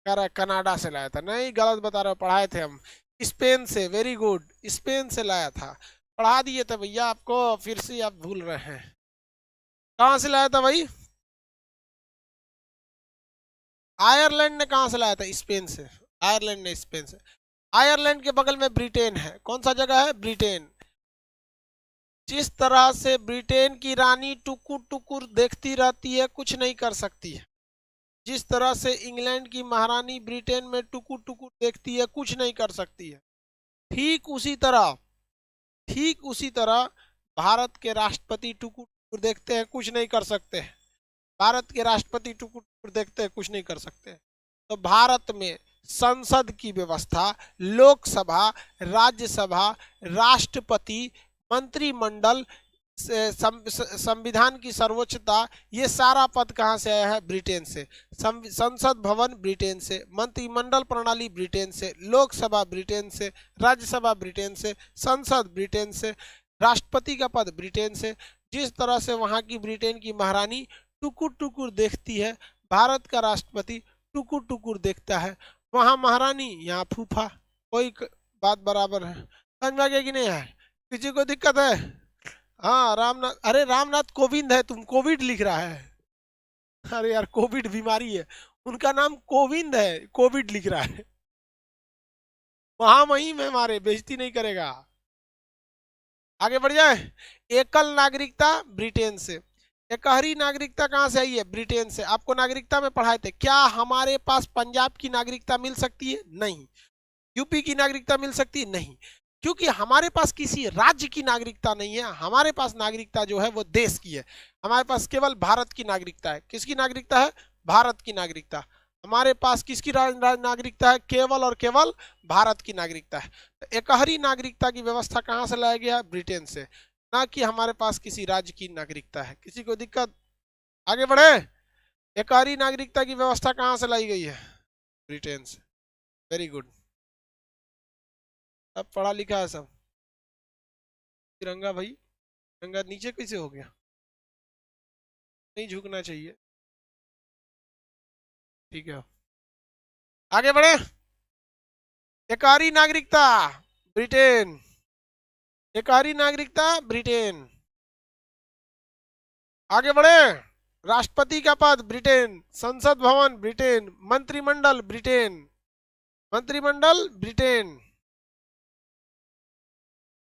कह रहा है कनाडा से लाया था। नहीं, गलत बता रहे हो, पढ़ाए थे हम। स्पेन से। वेरी गुड, स्पेन से लाया था, पढ़ा दिए थे भैया आपको, फिर से आप भूल रहे हैं। कहाँ से लाया था भाई? आयरलैंड ने कहाँ से लाया था? स्पेन से। आयरलैंड ने स्पेन से। आयरलैंड के बगल में ब्रिटेन है। कौन सा जगह है? ब्रिटेन। जिस तरह से ब्रिटेन की रानी टुकुर टुकुर देखती रहती है, कुछ नहीं कर सकती है। जिस तरह से इंग्लैंड की महारानी ब्रिटेन में टुकुर टुकुर देखती है, कुछ नहीं कर सकती है। ठीक उसी तरह भारत के राष्ट्रपति टुकुर टुकुर देखते हैं, कुछ नहीं कर सकते हैं। भारत के राष्ट्रपति टुकुर टुकुर देखते हैं, कुछ नहीं कर सकते। तो भारत में संसद की व्यवस्था, लोकसभा, राज्यसभा, राष्ट्रपति, मंत्रिमंडल, संविधान की सर्वोच्चता, ये सारा पद कहाँ से आया है? ब्रिटेन से। संसद भवन ब्रिटेन से, मंत्रिमंडल प्रणाली ब्रिटेन से, लोकसभा ब्रिटेन से, राज्यसभा ब्रिटेन से, संसद ब्रिटेन से, राष्ट्रपति का पद ब्रिटेन से। जिस तरह से वहाँ की ब्रिटेन की महारानी टुकुर टुकुर देखती है, भारत का राष्ट्रपति टुकुर टुकुर देखता है। वहाँ महारानी, यहाँ फूफा, कोई बात बराबर है। समझ में आ गया कि नहीं है? किसी को दिक्कत है? हाँ, रामनाथ, अरे रामनाथ कोविंद है, तुम कोविड लिख रहा है। अरे यार, कोविड बीमारी है, उनका नाम कोविंद है, कोविड लिख रहा है। वहां वहीं में हमारे बेइज्जती नहीं करेगा। आगे बढ़ जाए। एकल नागरिकता ब्रिटेन से। एकहरी नागरिकता कहाँ से आई है? ब्रिटेन से। आपको नागरिकता में पढ़ाए थे। क्या हमारे पास पंजाब की नागरिकता मिल सकती है? नहीं। यूपी की नागरिकता मिल सकती है? नहीं, क्योंकि हमारे पास किसी राज्य की नागरिकता नहीं है। हमारे पास नागरिकता जो है वो देश की है। हमारे पास केवल भारत की नागरिकता है। किसकी नागरिकता है? भारत की नागरिकता। हमारे पास किसकी नागरिकता है? केवल और केवल भारत की नागरिकता है। तो एकहरी नागरिकता की व्यवस्था कहाँ से लाया गया? ब्रिटेन से। ना कि हमारे पास किसी राज्य की नागरिकता है। किसी को दिक्कत? आगे बढ़े। एकहरी नागरिकता की व्यवस्था कहाँ से लाई गई है? ब्रिटेन से। वेरी गुड, अब पढ़ा लिखा है सब। तिरंगा भाई, तिरंगा नीचे कैसे हो गया? नहीं झुकना चाहिए। ठीक है, आगे बढ़े। एकहरी नागरिकता ब्रिटेन। एकहरी नागरिकता ब्रिटेन। आगे बढ़े। राष्ट्रपति का पद ब्रिटेन, संसद भवन ब्रिटेन, मंत्रिमंडल ब्रिटेन, मंत्रिमंडल ब्रिटेन।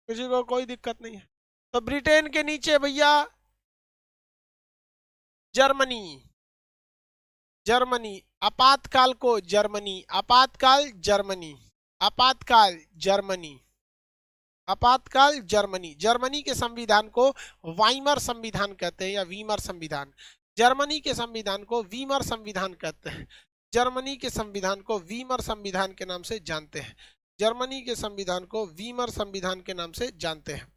किसी को कोई दिक्कत नहीं है? तो ब्रिटेन के नीचे भैया जर्मनी। जर्मनी, आपातकाल को जर्मनी, आपातकाल जर्मनी, आपातकाल जर्मनी, आपातकाल जर्मनी। जर्मनी के संविधान को वाइमर संविधान कहते हैं या वीमर संविधान। जर्मनी के संविधान को वीमर संविधान कहते हैं। जर्मनी के संविधान को वीमर संविधान के नाम से जानते हैं। जर्मनी के संविधान को वीमर संविधान के नाम से जानते हैं।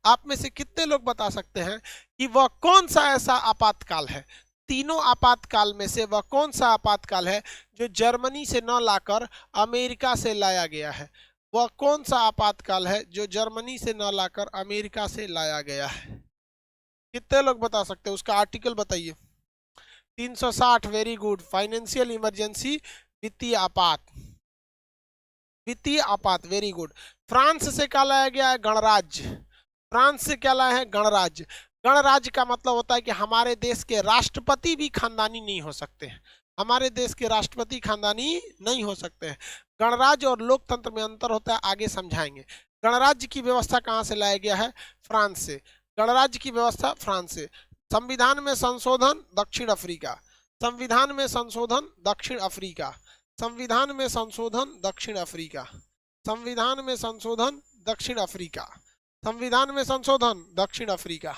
आप में से कितने लोग बता सकते हैं कि वह कौन सा ऐसा आपातकाल है? तीनों आपातकाल में से वह कौन सा आपातकाल है जो जर्मनी से न लाकर अमेरिका से लाया गया है? वह कौन सा आपातकाल है जो जर्मनी से न लाकर अमेरिका से लाया गया है? कितने लोग बता सकते हैं? उसका आर्टिकल बताइए। 360। वेरी गुड, फाइनेंशियल इमरजेंसी, वित्तीय आपात, वित्तीय आपात। Very good. फ्रांस से क्या लाया गया है? गणराज्य। फ्रांस से क्या लाया है? गणराज्य। गणराज्य का मतलब होता है कि हमारे देश के राष्ट्रपति भी खानदानी नहीं हो सकते हैं। हमारे देश के राष्ट्रपति खानदानी नहीं हो सकते हैं। गणराज्य और लोकतंत्र में अंतर होता है, आगे समझाएंगे। गणराज्य की व्यवस्था कहाँ से लाया गया है? फ्रांस से। गणराज्य की व्यवस्था फ्रांस से। संविधान में संशोधन दक्षिण अफ्रीका। संविधान में संशोधन दक्षिण अफ्रीका। संविधान में संशोधन दक्षिण अफ्रीका। संविधान में संशोधन दक्षिण अफ्रीका। संविधान में संशोधन दक्षिण अफ्रीका।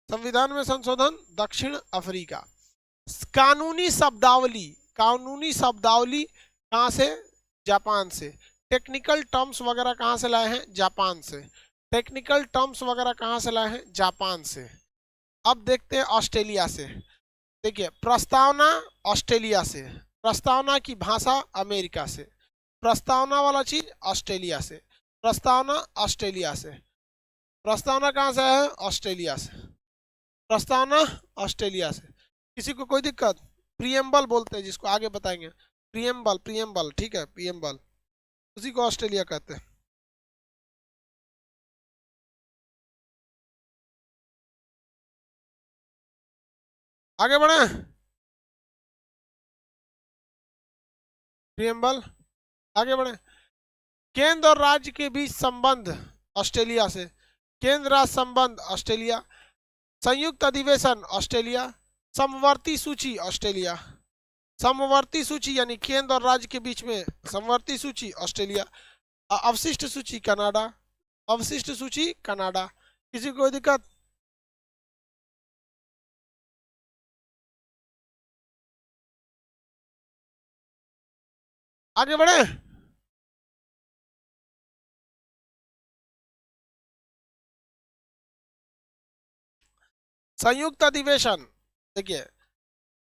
संविधान में संशोधन दक्षिण अफ्रीका। कानूनी शब्दावली, कानूनी शब्दावली कहाँ से? जापान से। टेक्निकल टर्म्स वगैरह कहाँ से लाए हैं? जापान से। टेक्निकल टर्म्स वगैरह कहाँ से लाए हैं? जापान से। अब देखते हैं ऑस्ट्रेलिया से। देखिए, प्रस्तावना ऑस्ट्रेलिया से, प्रस्तावना की भाषा अमेरिका से, प्रस्तावना वाला चीज ऑस्ट्रेलिया से, प्रस्तावना ऑस्ट्रेलिया से। प्रस्तावना कहाँ से है? ऑस्ट्रेलिया से। प्रस्तावना ऑस्ट्रेलिया से। किसी को कोई दिक्कत? प्रियम्बल बोलते हैं जिसको, आगे बताएंगे। प्रियम्बल, प्रियम्बल, ठीक है, प्रियम्बल, उसी को ऑस्ट्रेलिया कहते हैं। आगे बढ़े। प्रियम्बल, आगे बढ़े। केंद्र और राज्य के बीच संबंध ऑस्ट्रेलिया से। केंद्र राज्य संबंध ऑस्ट्रेलिया। संयुक्त अधिवेशन ऑस्ट्रेलिया। समवर्ती सूची ऑस्ट्रेलिया। समवर्ती सूची यानी केंद्र और राज्य के बीच में समवर्ती सूची ऑस्ट्रेलिया। अवशिष्ट सूची कनाडा। अवशिष्ट सूची कनाडा। किसी को कोई दिक्कत? आगे बढ़े। संयुक्त अधिवेशन, देखिए,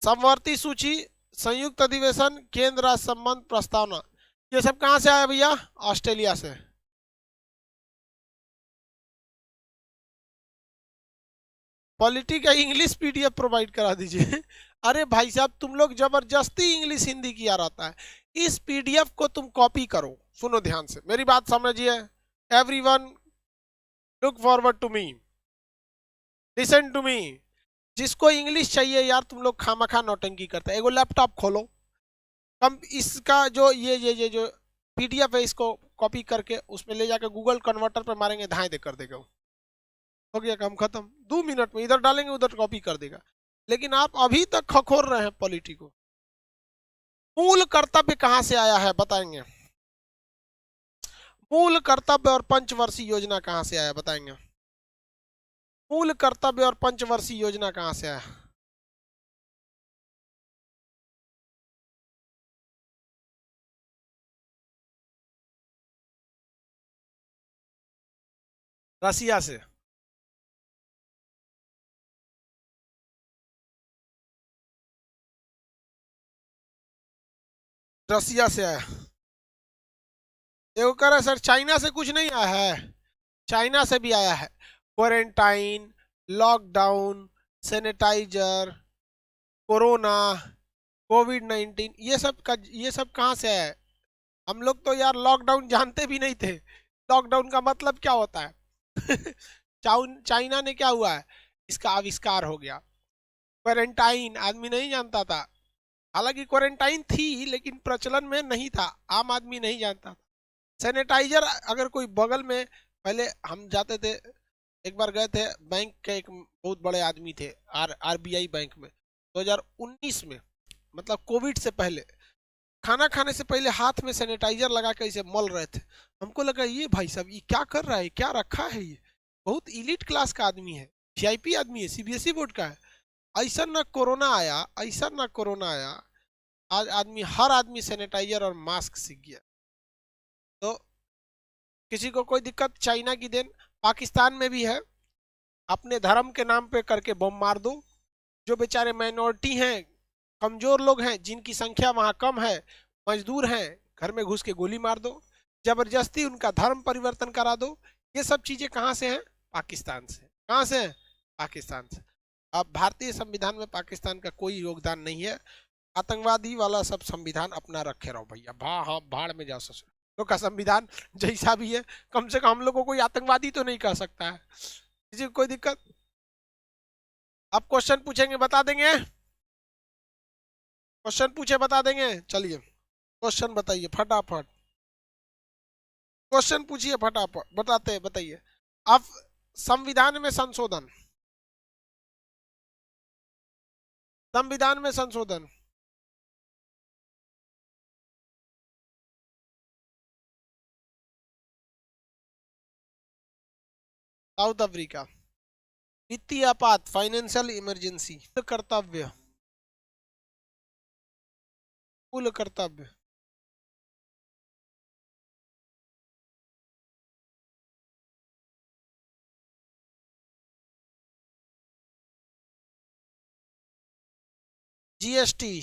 समवर्ती सूची, संयुक्त अधिवेशन, केंद्र राज्य संबंध, प्रस्तावना, ये सब कहां से आया भैया? ऑस्ट्रेलिया से। पॉलिटी का इंग्लिश पीडीएफ प्रोवाइड करा दीजिए। अरे भाई साहब, तुम लोग जबरदस्ती इंग्लिश हिंदी किया रहता है। इस पीडीएफ को तुम कॉपी करो। सुनो ध्यान से, मेरी बात समझिए। Everyone look forward to me, listen to me. जिसको इंग्लिश चाहिए यार, तुम लोग खामखा नौटंकी करते हैं। एगो लैपटॉप खोलो, कम इसका जो ये जो पीडीएफ है, इसको कॉपी करके उसमें ले जाकर गूगल कन्वर्टर पे मारेंगे, धाए दे कर देगा, हो गया काम खत्म। 2 मिनट में इधर डालेंगे उधर कॉपी कर देगा। लेकिन आप अभी तक खखोर रहे हैं पॉलिटी को। मूल कर्तव्य कहां से आया है बताएंगे? मूल कर्तव्य और पंचवर्षीय योजना कहां से आया बताएंगे? मूल कर्तव्य और पंचवर्षीय योजना कहां से आया? रसिया से। रसिया से आया। देखो कह रहा है सर चाइना से कुछ नहीं आया है। चाइना से भी आया है। क्वारंटाइन, लॉकडाउन, सैनिटाइजर, कोरोना, कोविड-19, ये सब कहाँ से है? हम लोग तो यार लॉकडाउन जानते भी नहीं थे। लॉकडाउन का मतलब क्या होता है? चाइना ने क्या हुआ है, इसका आविष्कार हो गया। क्वारंटाइन आदमी नहीं जानता था। हालांकि क्वारंटाइन थी लेकिन प्रचलन में नहीं था, आम आदमी नहीं जानता था। सैनिटाइजर अगर कोई बगल में, पहले हम जाते थे, एक बार गए थे बैंक के, एक बहुत बड़े आदमी थे आरबीआई बैंक में 2019 में, मतलब कोविड से पहले, खाना खाने से पहले हाथ में सैनिटाइजर लगा के इसे मल रहे थे। हमको लगा ये भाई साहब ये क्या कर रहा है, क्या रखा है ये, बहुत इलीट क्लास का आदमी है, वीआईपी आदमी है, सीबीएसई बोर्ड का है। ऐसा ना कोरोना आया, ऐसा ना कोरोना आया, आज हर आदमी सैनिटाइजर और मास्क सीख गया। तो किसी को कोई दिक्कत? चाइना की देन। पाकिस्तान में भी है, अपने धर्म के नाम पे करके बम मार दो। जो बेचारे माइनॉरिटी हैं, कमजोर लोग हैं, जिनकी संख्या वहां कम है, मजदूर हैं, घर में घुस के गोली मार दो, जबरदस्ती उनका धर्म परिवर्तन करा दो। ये सब चीजें कहाँ से हैं? पाकिस्तान से। कहाँ से हैं? पाकिस्तान से। अब भारतीय संविधान में पाकिस्तान का कोई योगदान नहीं है। आतंकवादी वाला सब संविधान अपना रखे रहो भैया, हाँ भाड़ में जाओ ससुर। लोग का संविधान जैसा भी है, कम से कम हम लोग को कोई आतंकवादी तो नहीं कह सकता है। किसी को कोई दिक्कत? अब क्वेश्चन पूछेंगे बता देंगे, क्वेश्चन पूछे बता देंगे। चलिए क्वेश्चन बताइए फटाफट, क्वेश्चन पूछिए फटाफट, बताते बताइए। अब संविधान में संशोधन, संविधान में संशोधन, साउथ अफ्रीका। वित्तीय आपात, फाइनेंशियल इमरजेंसी। कर्तव्य, कुल कर्तव्य। जीएसटी,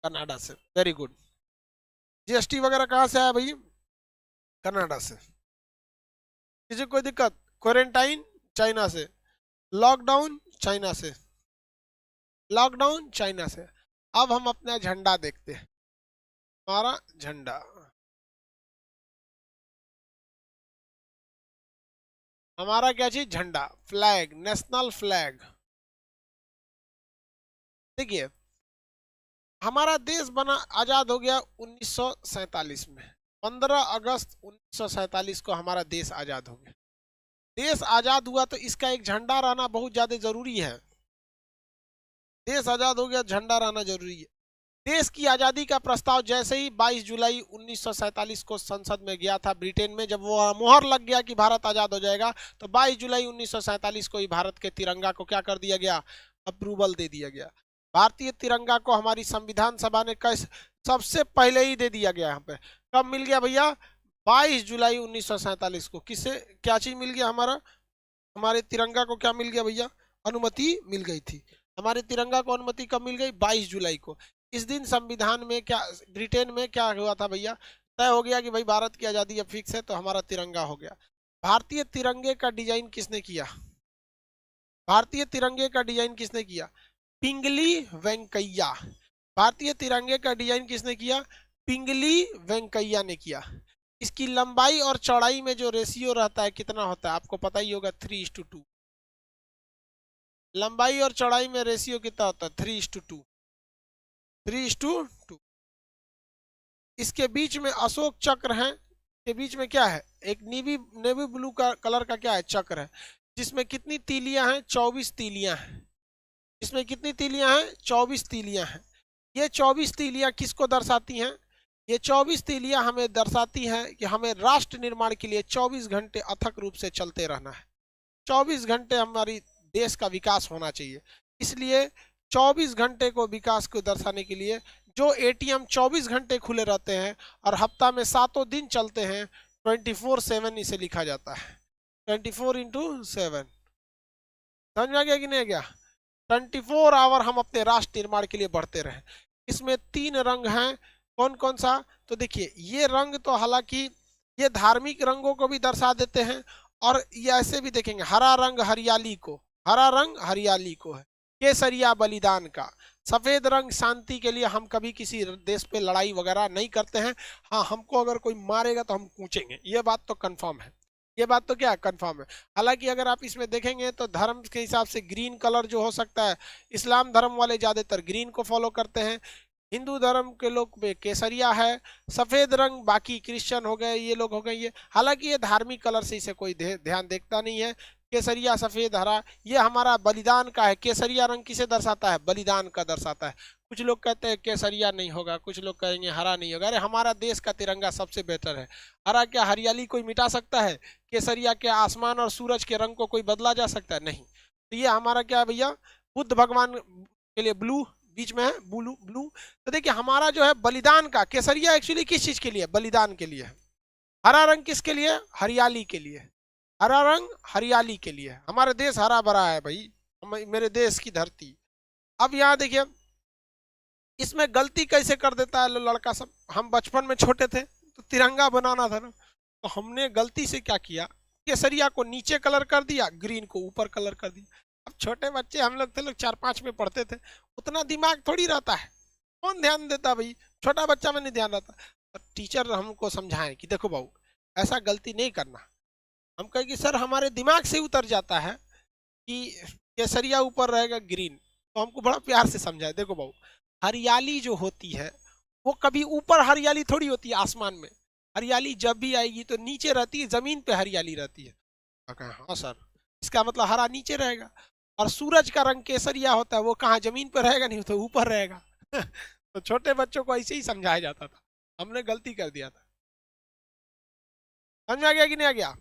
कनाडा से। Very good. जीएसटी वगैरह कहाँ से आया भाई? कनाडा से। किसी कोई दिक्कत? क्वारंटाइन, चाइना से। लॉकडाउन, चाइना से। लॉकडाउन, चाइना से। अब हम अपना झंडा देखते हैं। हमारा झंडा, हमारा क्या चीज? झंडा, फ्लैग, नेशनल फ्लैग। देखिए, हमारा देश बना, आजाद हो गया 1947 में। 15 अगस्त 1947 को हमारा देश आजाद हो गया। देश आजाद हुआ तो इसका एक झंडा रहना बहुत ज्यादा जरूरी है। देश आजाद हो गया, झंडा रहना जरूरी है। देश की आजादी का प्रस्ताव जैसे ही 22 जुलाई 1947 को संसद में गया था ब्रिटेन में, जब वो मोहर लग गया कि भारत आजाद हो जाएगा, तो 22 जुलाई 1947 को ही भारत के तिरंगा को क्या कर दिया गया? अप्रूवल दे दिया गया। भारतीय तिरंगा को हमारी संविधान सभा ने कैसे सबसे पहले ही दे दिया गया। यहाँ पे कब मिल गया भैया? 22 जुलाई 1947 को। किससे क्या चीज मिल गया? हमारा, हमारे तिरंगा को क्या मिल गया भैया? अनुमति मिल गई थी। हमारे तिरंगा को अनुमति कब मिल गई? 22 जुलाई को। इस दिन संविधान में क्या, ब्रिटेन में क्या हुआ था भैया? तय हो गया कि भाई भारत की आजादी अब फिक्स है, तो हमारा तिरंगा हो गया। भारतीय तिरंगे का डिजाइन किसने किया? भारतीय तिरंगे का डिजाइन किसने किया? पिंगली वेंकैया। भारतीय तिरंगे का डिजाइन किसने किया? पिंगली वेंकैया ने किया। इसकी लंबाई और चौड़ाई में जो रेशियो रहता है कितना होता है? आपको पता ही होगा, 3:2। लंबाई और चौड़ाई में रेशियो कितना होता है? 3:2। 3:2। इसके बीच में अशोक चक्र है। के बीच में क्या है? एक नेवी ब्लू का कलर का क्या है? चक्र है, जिसमें कितनी तीलियां हैं? 24 तीलियां हैं। इसमें कितनी तीलियां हैं? 24 तीलियां हैं। ये 24 तीलियां किसको दर्शाती हैं? ये 24 तीलियां हमें दर्शाती हैं कि हमें राष्ट्र निर्माण के लिए 24 घंटे अथक रूप से चलते रहना है। 24 घंटे हमारी देश का विकास होना चाहिए। इसलिए 24 घंटे को विकास को दर्शाने के लिए जो एटीएम 24 घंटे खुले रहते हैं और हफ्ता में 7 दिन चलते हैं, 24/7 इसे लिखा जाता है। 24/7। समझ में आ गया कि नहीं गया? 24 आवर हम अपने राष्ट्र निर्माण के लिए बढ़ते रहें। इसमें 3 रंग हैं। कौन कौन सा? तो देखिए, ये रंग तो हालांकि ये धार्मिक रंगों को भी दर्शा देते हैं, और ये ऐसे भी देखेंगे, हरा रंग हरियाली को, हरा रंग हरियाली को है। केसरिया बलिदान का। सफेद रंग शांति के लिए, हम कभी किसी देश पे लड़ाई वगैरह नहीं करते हैं। हाँ, हमको अगर कोई मारेगा तो हम कूचेंगे, ये बात तो कंफर्म है। ये बात तो क्या कंफर्म है। हालांकि अगर आप इसमें देखेंगे तो धर्म के हिसाब से ग्रीन कलर जो हो सकता है, इस्लाम धर्म वाले ज्यादातर ग्रीन को फॉलो करते हैं, हिंदू धर्म के लोग में केसरिया है, सफेद रंग बाकी क्रिश्चियन हो गए, ये लोग हो गए ये। हालांकि ये धार्मिक कलर से इसे कोई ध्यान देखता नहीं है। केसरिया, सफेद, हरा, ये हमारा बलिदान का है। केसरिया रंग किसे दर्शाता है? बलिदान का दर्शाता है। कुछ लोग कहते हैं केसरिया नहीं होगा, कुछ लोग कहेंगे हरा नहीं होगा। अरे हमारा देश का तिरंगा सबसे बेहतर है। हरा क्या हरियाली कोई मिटा सकता है? केसरिया क्या आसमान और सूरज के रंग को कोई बदला जा सकता है? नहीं। तो ये हमारा क्या है भैया? बुद्ध भगवान के लिए ब्लू, बीच में है ब्लू ब्लू। तो देखिए, हमारा जो है बलिदान का, केसरिया एक्चुअली किस चीज के लिए? बलिदान के लिए। हरा रंग किसके लिए? हरियाली के लिए। हरा रंग हरियाली के लिए। हमारा देश हरा भरा है भाई, मेरे देश की धरती। अब यहाँ देखिए, इसमें गलती कैसे कर देता है लड़का सब। हम बचपन में छोटे थे तो तिरंगा बनाना था ना, तो हमने गलती से क्या किया? केसरिया को नीचे कलर कर दिया, ग्रीन को ऊपर कलर कर दिया। अब छोटे बच्चे हम लोग थे, लोग 4-5 में पढ़ते थे, उतना दिमाग थोड़ी रहता है, कौन ध्यान देता भाई? छोटा बच्चा में नहीं ध्यान रहता। तो टीचर हमको समझाएं कि देखो बाबू, ऐसा गलती नहीं करना। हम कहें कि सर हमारे दिमाग से उतर जाता है कि केसरिया ऊपर रहेगा, ग्रीन। तो हमको बड़ा प्यार से समझाए, देखो बाबू, हरियाली जो होती है वो कभी ऊपर हरियाली थोड़ी होती है आसमान में। हरियाली जब भी आएगी तो नीचे रहती है, जमीन पे हरियाली रहती है। हाँ सर, इसका मतलब हरा नीचे रहेगा। और सूरज का रंग केसरिया होता है, वो कहाँ जमीन पर रहेगा? नहीं तो ऊपर रहेगा। तो छोटे बच्चों को ऐसे ही समझाया जाता था, हमने गलती कर दिया था। समझ में आ गया कि नहीं आ गया?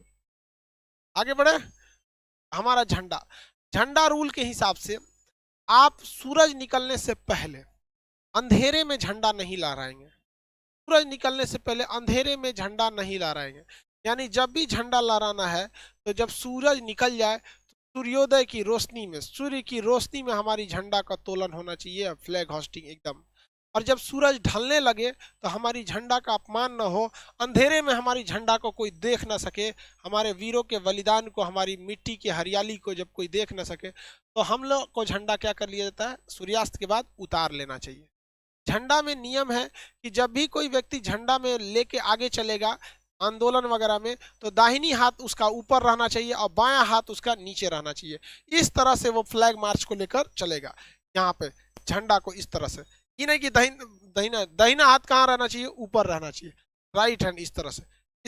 आगे बढ़े। हमारा झंडा, झंडा रूल के हिसाब से आप सूरज निकलने से पहले अंधेरे में झंडा नहीं लहराएंगे। सूरज निकलने से पहले अंधेरे में झंडा नहीं लहराएंगे। यानी जब भी झंडा लहराना है तो जब सूरज निकल जाए तो सूर्योदय की रोशनी में, सूर्य की रोशनी में हमारी झंडा का तोलन होना चाहिए, फ्लैग होस्टिंग एकदम। और जब सूरज ढलने लगे तो हमारी झंडा का अपमान न हो, अंधेरे में हमारी झंडा को कोई देख ना सके, हमारे वीरों के बलिदान को, हमारी मिट्टी की हरियाली को जब कोई देख ना सके, तो हम लोग को झंडा क्या कर लिया जाता है, सूर्यास्त के बाद उतार लेना चाहिए। झंडा में नियम है कि जब भी कोई व्यक्ति झंडा में लेके आगे चलेगा आंदोलन वगैरह में, तो दाहिनी हाथ उसका ऊपर रहना चाहिए और बायां हाथ उसका नीचे रहना चाहिए। इस तरह से वो फ्लैग मार्च को लेकर चलेगा। यहाँ पे झंडा को इस तरह से, ये नहीं कि दहिना दहिना हाथ कहाँ रहना चाहिए, ऊपर रहना चाहिए, राइट हैंड इस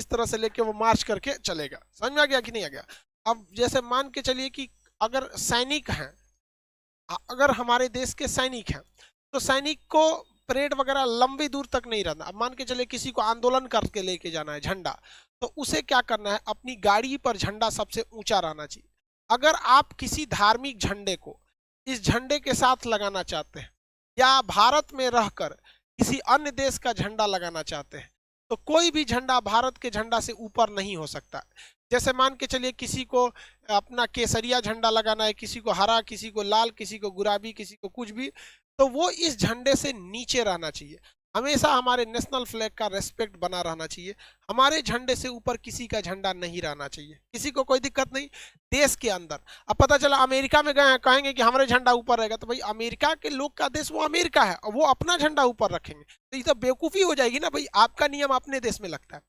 तरह से लेके वो मार्च करके चलेगा। समझ में आ गया कि नहीं आ गया? अब जैसे मान के चलिए कि अगर सैनिक हैं, अगर हमारे देश के सैनिक हैं, तो सैनिक को परेड वगैरह लंबी दूर तक नहीं रहना। अब मान के चलिए किसी को आंदोलन करके लेके जाना है झंडा, तो उसे क्या करना है, अपनी गाड़ी पर झंडा सबसे ऊंचा रहना चाहिए। अगर आप किसी धार्मिक झंडे को इस झंडे के साथ लगाना चाहते हैं या भारत में रहकर किसी अन्य देश का झंडा लगाना चाहते हैं, तो कोई भी झंडा भारत के झंडा से ऊपर नहीं हो सकता। जैसे मान के चलिए किसी को अपना केसरिया झंडा लगाना है, किसी को हरा, किसी को लाल, किसी को गुलाबी, किसी को कुछ भी, तो वो इस झंडे से नीचे रहना चाहिए। हमेशा हमारे नेशनल फ्लैग का रेस्पेक्ट बना रहना चाहिए। हमारे झंडे से ऊपर किसी का झंडा नहीं रहना चाहिए, किसी को कोई दिक्कत नहीं। देश के अंदर अब पता चला अमेरिका में गए हैं, कहेंगे कि हमारे झंडा ऊपर रहेगा, तो भाई अमेरिका के लोग का देश वो अमेरिका है और वो अपना झंडा ऊपर रखेंगे, तो ये तो बेवकूफ़ी हो जाएगी ना भाई। आपका नियम अपने देश में लगता है।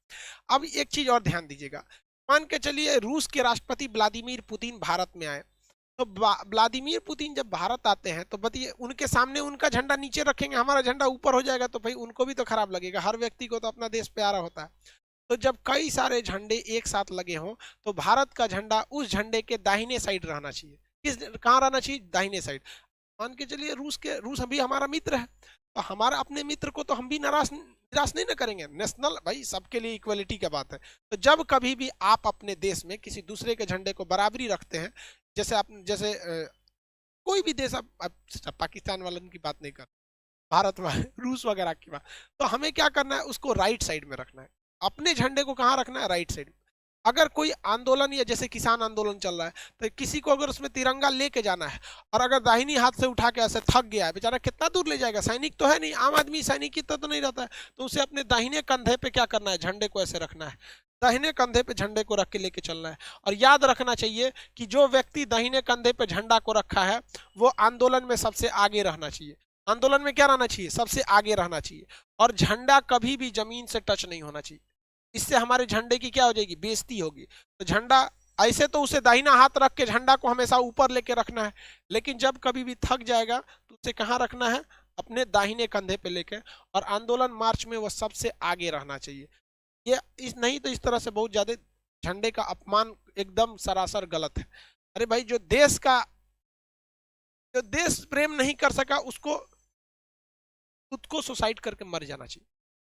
अब एक चीज़ और ध्यान दीजिएगा, मान के चलिए रूस के राष्ट्रपति व्लादिमीर पुतिन भारत में आए, तो व्लादिमीर पुतिन जब भारत आते हैं तो बताइए उनके सामने उनका झंडा नीचे रखेंगे, हमारा झंडा ऊपर हो जाएगा, तो भाई उनको भी तो खराब लगेगा। हर व्यक्ति को तो अपना देश प्यारा होता है। तो जब कई सारे झंडे एक साथ लगे हों तो भारत का झंडा उस झंडे के दाहिने साइड रहना चाहिए। किस कहाँ रहना चाहिए? दाहिने साइड। मान के चलिए रूस अभी हमारा मित्र है, तो हमारा अपने मित्र को तो हम भी निराश नहीं ना करेंगे। नेशनल भाई सबके लिए इक्वलिटी का बात है। तो जब कभी भी आप अपने देश में किसी दूसरे के झंडे को बराबरी रखते हैं, जैसे कोई भी देश, अब पाकिस्तान वालों की बात नहीं कर, भारत वाले, रूस वगैरह की बात, तो हमें क्या करना है, उसको राइट साइड में रखना है। अपने झंडे को कहाँ रखना है? राइट साइड में। अगर कोई आंदोलन या जैसे किसान आंदोलन चल रहा है, तो किसी को अगर उसमें तिरंगा लेके जाना है और अगर दाहिनी हाथ से उठा के ऐसे थक गया है, बेचारा कितना दूर ले जाएगा? सैनिक तो है नहीं, आम आदमी सैनिक की तो नहीं रहता है, तो उसे अपने दाहिने कंधे पे क्या करना है? झंडे को ऐसे रखना है, दाहिने कंधे पे झंडे को रख के लेके चलना है। और याद रखना चाहिए कि जो व्यक्ति दाहिने कंधे पे झंडा को रखा है वो आंदोलन में सबसे आगे रहना चाहिए। आंदोलन में क्या रहना चाहिए? सबसे आगे रहना चाहिए। और झंडा कभी भी जमीन से टच नहीं होना चाहिए, इससे हमारे झंडे की क्या हो जाएगी? बेइज्जती होगी। तो झंडा ऐसे तो उसे दाहिना हाथ रख के झंडा को हमेशा ऊपर लेके रखना है, लेकिन जब कभी भी थक जाएगा तो उसे कहाँ रखना है? अपने दाहिने कंधे पे लेके। और आंदोलन मार्च में वो सबसे आगे रहना चाहिए। ये इस नहीं तो इस तरह से बहुत ज्यादा झंडे का अपमान एकदम सरासर गलत है। अरे भाई जो देश प्रेम नहीं कर सका उसको खुद को सुसाइड करके मर जाना चाहिए।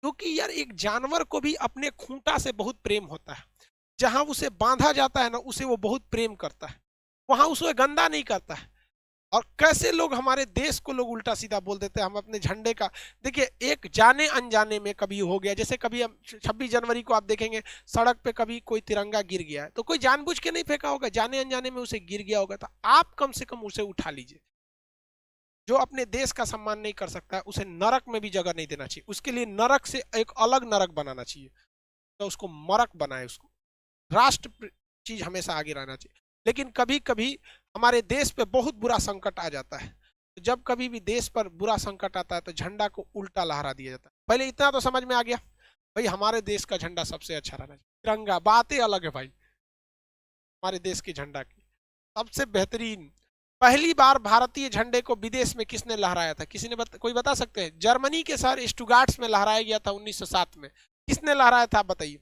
क्योंकि यार एक जानवर को भी अपने खूंटा से बहुत प्रेम होता है, जहां उसे बांधा जाता है ना उसे वो बहुत प्रेम करता है, वहां उसे गंदा नहीं करता है। और कैसे लोग हमारे देश को लोग उल्टा सीधा बोल देते हैं। हम अपने झंडे का देखिए, एक जाने अनजाने में कभी हो गया, जैसे कभी हम 26 जनवरी को आप देखेंगे सड़क पे कभी कोई तिरंगा गिर गया है, तो कोई जानबूझ के नहीं फेंका होगा, जाने अनजाने में उसे गिर गया होगा, तो आप कम से कम उसे उठा लीजिए। जो अपने देश का सम्मान नहीं कर सकता है उसे नरक में भी जगह नहीं देना चाहिए, उसके लिए नरक से एक अलग नरक बनाना चाहिए, तो उसको मरक बनाए, उसको राष्ट्र चीज हमेशा आगे रहना चाहिए। लेकिन कभी कभी हमारे देश पे बहुत बुरा संकट आ जाता है, तो जब कभी भी देश पर बुरा संकट आता है तो झंडा को उल्टा लहरा दिया जाता है। पहले इतना तो समझ में आ गया भाई हमारे देश का झंडा सबसे अच्छा रहना चाहिए, तिरंगा, बातें अलग है भाई। हमारे देश के झंडा की सबसे बेहतरीन, पहली बार भारतीय झंडे को विदेश में किसने लहराया था? किसी ने कोई बता सकते हैं? जर्मनी के शहर स्टुगार्ट्स में लहराया गया था 1907 में। किसने लहराया था बताइए,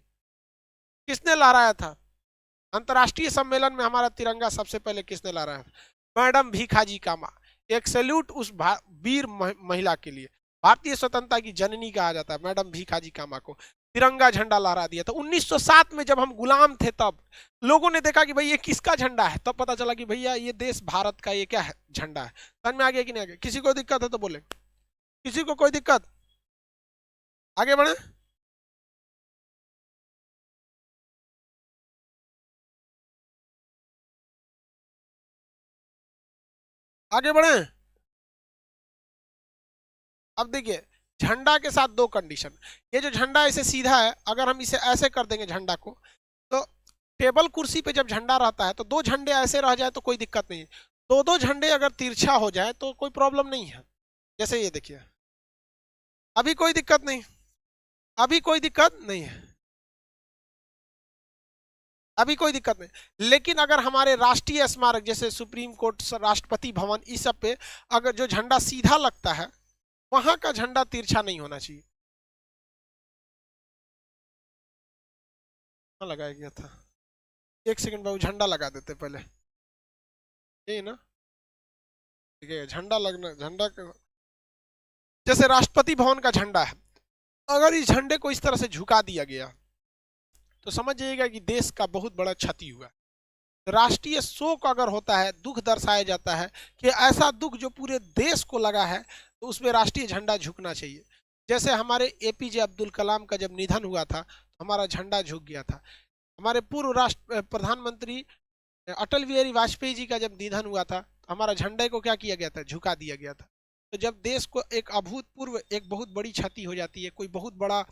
किसने लहराया था? अंतर्राष्ट्रीय सम्मेलन में हमारा तिरंगा सबसे पहले किसने लहराया था? मैडम भीखाजी कामा। एक सैल्यूट उस वीर महिला के लिए। भारतीय स्वतंत्रता की जननी कहा जाता है मैडम भीखाजी कामा को। तिरंगा झंडा लहरा दिया था 1907 में, जब हम गुलाम थे तब लोगों ने देखा कि भाई ये किसका झंडा है, तब पता चला कि भैया ये देश भारत का ये क्या है, झंडा है। समझ में आ गया कि नहीं आ गया? किसी को दिक्कत है तो बोले, किसी को कोई दिक्कत? आगे बढ़े। आगे बढ़े। अब देखिए झंडा के साथ दो कंडीशन। ये जो झंडा ऐसे सीधा है, अगर हम इसे ऐसे कर देंगे झंडा को, तो टेबल कुर्सी पे जब झंडा रहता है तो दो झंडे ऐसे रह जाए तो कोई दिक्कत नहीं है। दो दो झंडे अगर तिरछा हो जाए तो कोई प्रॉब्लम नहीं है। जैसे ये देखिए, अभी कोई दिक्कत नहीं, अभी कोई दिक्कत नहीं है, अभी कोई दिक्कत नहीं। लेकिन अगर हमारे राष्ट्रीय स्मारक जैसे सुप्रीम कोर्ट, राष्ट्रपति भवन, इस सब पे अगर जो झंडा सीधा लगता है, वहां का झंडा तिरछा नहीं होना चाहिए। लगाया गया था, एक सेकंड बाबू, झंडा लगा देते पहले, यही ना? ठीक है, झंडा लगना, झंडा जैसे राष्ट्रपति भवन का झंडा है, अगर इस झंडे को इस तरह से झुका दिया गया तो समझ जाइएगा कि देश का बहुत बड़ा क्षति हुआ। राष्ट्रीय शोक अगर होता है, दुख दर्शाया जाता है कि ऐसा दुख जो पूरे देश को लगा है, तो उसमें राष्ट्रीय झंडा झुकना चाहिए। जैसे हमारे एपीजे अब्दुल कलाम का जब निधन हुआ था, हमारा झंडा झुक गया था। हमारे पूर्व राष्ट्र प्रधानमंत्री अटल बिहारी वाजपेयी जी का जब निधन हुआ था, तो हमारा झंडे को क्या किया गया था? झुका दिया गया था। तो जब देश को एक अभूतपूर्व, एक बहुत बड़ी क्षति हो जाती है, कोई बहुत बड़ा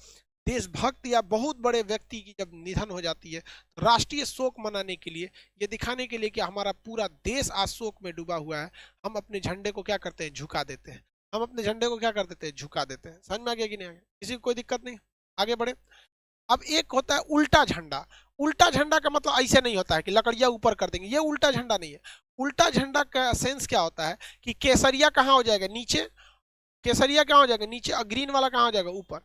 देशभक्त या बहुत बड़े व्यक्ति की जब निधन हो जाती है, तो राष्ट्रीय शोक मनाने के लिए, ये दिखाने के लिए कि हमारा पूरा देश आज शोक में डूबा हुआ है, हम अपने झंडे को क्या करते हैं? झुका देते हैं। हम अपने झंडे को क्या कर देते हैं? झुका देते हैं। समझ में आ गया कि नहीं आ गया? किसी को कोई दिक्कत नहीं? आगे बढ़े। अब एक होता है उल्टा झंडा। उल्टा झंडा का मतलब ऐसे नहीं होता है कि लकड़ियां ऊपर कर देंगे, ये उल्टा झंडा नहीं है। उल्टा झंडा का सेंस क्या होता है कि केसरिया कहाँ हो जाएगा? नीचे। केसरिया कहाँ हो जाएगा? नीचे। और ग्रीन वाला कहाँ हो जाएगा? ऊपर।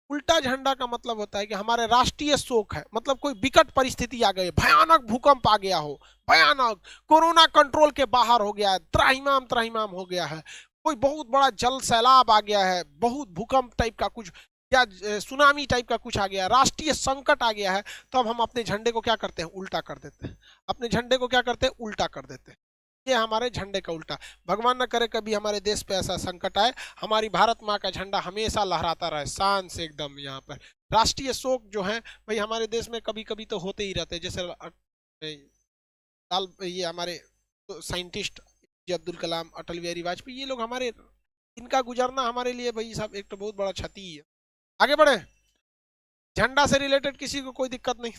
उल्टा झंडा का मतलब होता है कि हमारे राष्ट्रीय शोक है, मतलब कोई विकट परिस्थिति आ गई, भयानक भूकंप आ गया हो, भयानक कोरोना कंट्रोल के बाहर हो गया है, त्राहिमाम त्राहिमाम हो गया है, कोई बहुत बड़ा जल सैलाब आ गया है, बहुत भूकंप टाइप का कुछ या सुनामी टाइप का कुछ आ गया है, राष्ट्रीय संकट आ गया है, तो अब हम अपने झंडे को क्या करते हैं? उल्टा कर देते हैं। अपने झंडे को क्या करते हैं? उल्टा कर देते हैं। ये हमारे झंडे का उल्टा। भगवान न करे कभी हमारे देश पे ऐसा संकट आए, हमारी भारत माँ का झंडा हमेशा लहराता रहे शान से एकदम। यहाँ पर राष्ट्रीय शोक जो है भाई हमारे देश में कभी कभी तो होते ही रहते हैं। जैसे ये हमारे साइंटिस्ट अब्दुल कलाम, अटल बिहारी वाजपेयी, ये लोग हमारे, इनका गुजरना हमारे लिए भाई साहब एक तो बहुत बड़ा क्षति है। आगे बढ़े। झंडा से रिलेटेड किसी को कोई दिक्कत नहीं।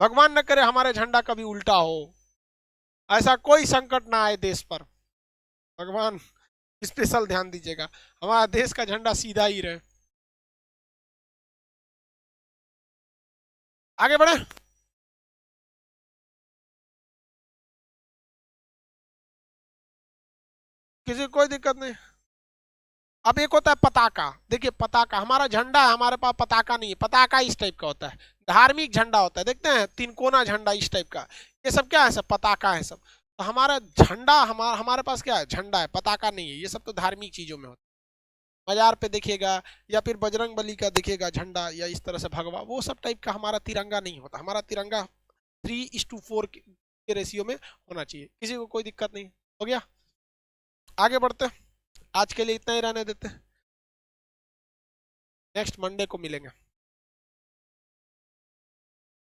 भगवान न करे हमारे झंडा कभी उल्टा हो, ऐसा कोई संकट ना आए देश पर। भगवान स्पेशल ध्यान दीजिएगा, हमारा देश का झंडा सीधा ही रहे। आगे बढ़े। किसी को कोई दिक्कत नहीं। अब एक होता है पताका। देखिए पताका, हमारा झंडा है, हमारे पास पताका नहीं है। पताका इस टाइप का होता है, धार्मिक झंडा होता है, देखते हैं तीन कोना झंडा इस टाइप का, ये सब क्या है? सब पताका है सब। तो हमारा झंडा, हमारे पास क्या है? झंडा है, पताका नहीं है। ये सब तो धार्मिक चीजों में होता है। बाजार पे दिखेगा या फिर बजरंग बली का दिखेगा झंडा, या इस तरह से भगवा, वो सब टाइप का हमारा तिरंगा नहीं होता। हमारा तिरंगा 3:4 के रेशियो में होना चाहिए। किसी को कोई दिक्कत नहीं? हो गया। आगे बढ़ते, आज के लिए इतना ही रहने देते, नेक्स्ट मंडे को मिलेंगे।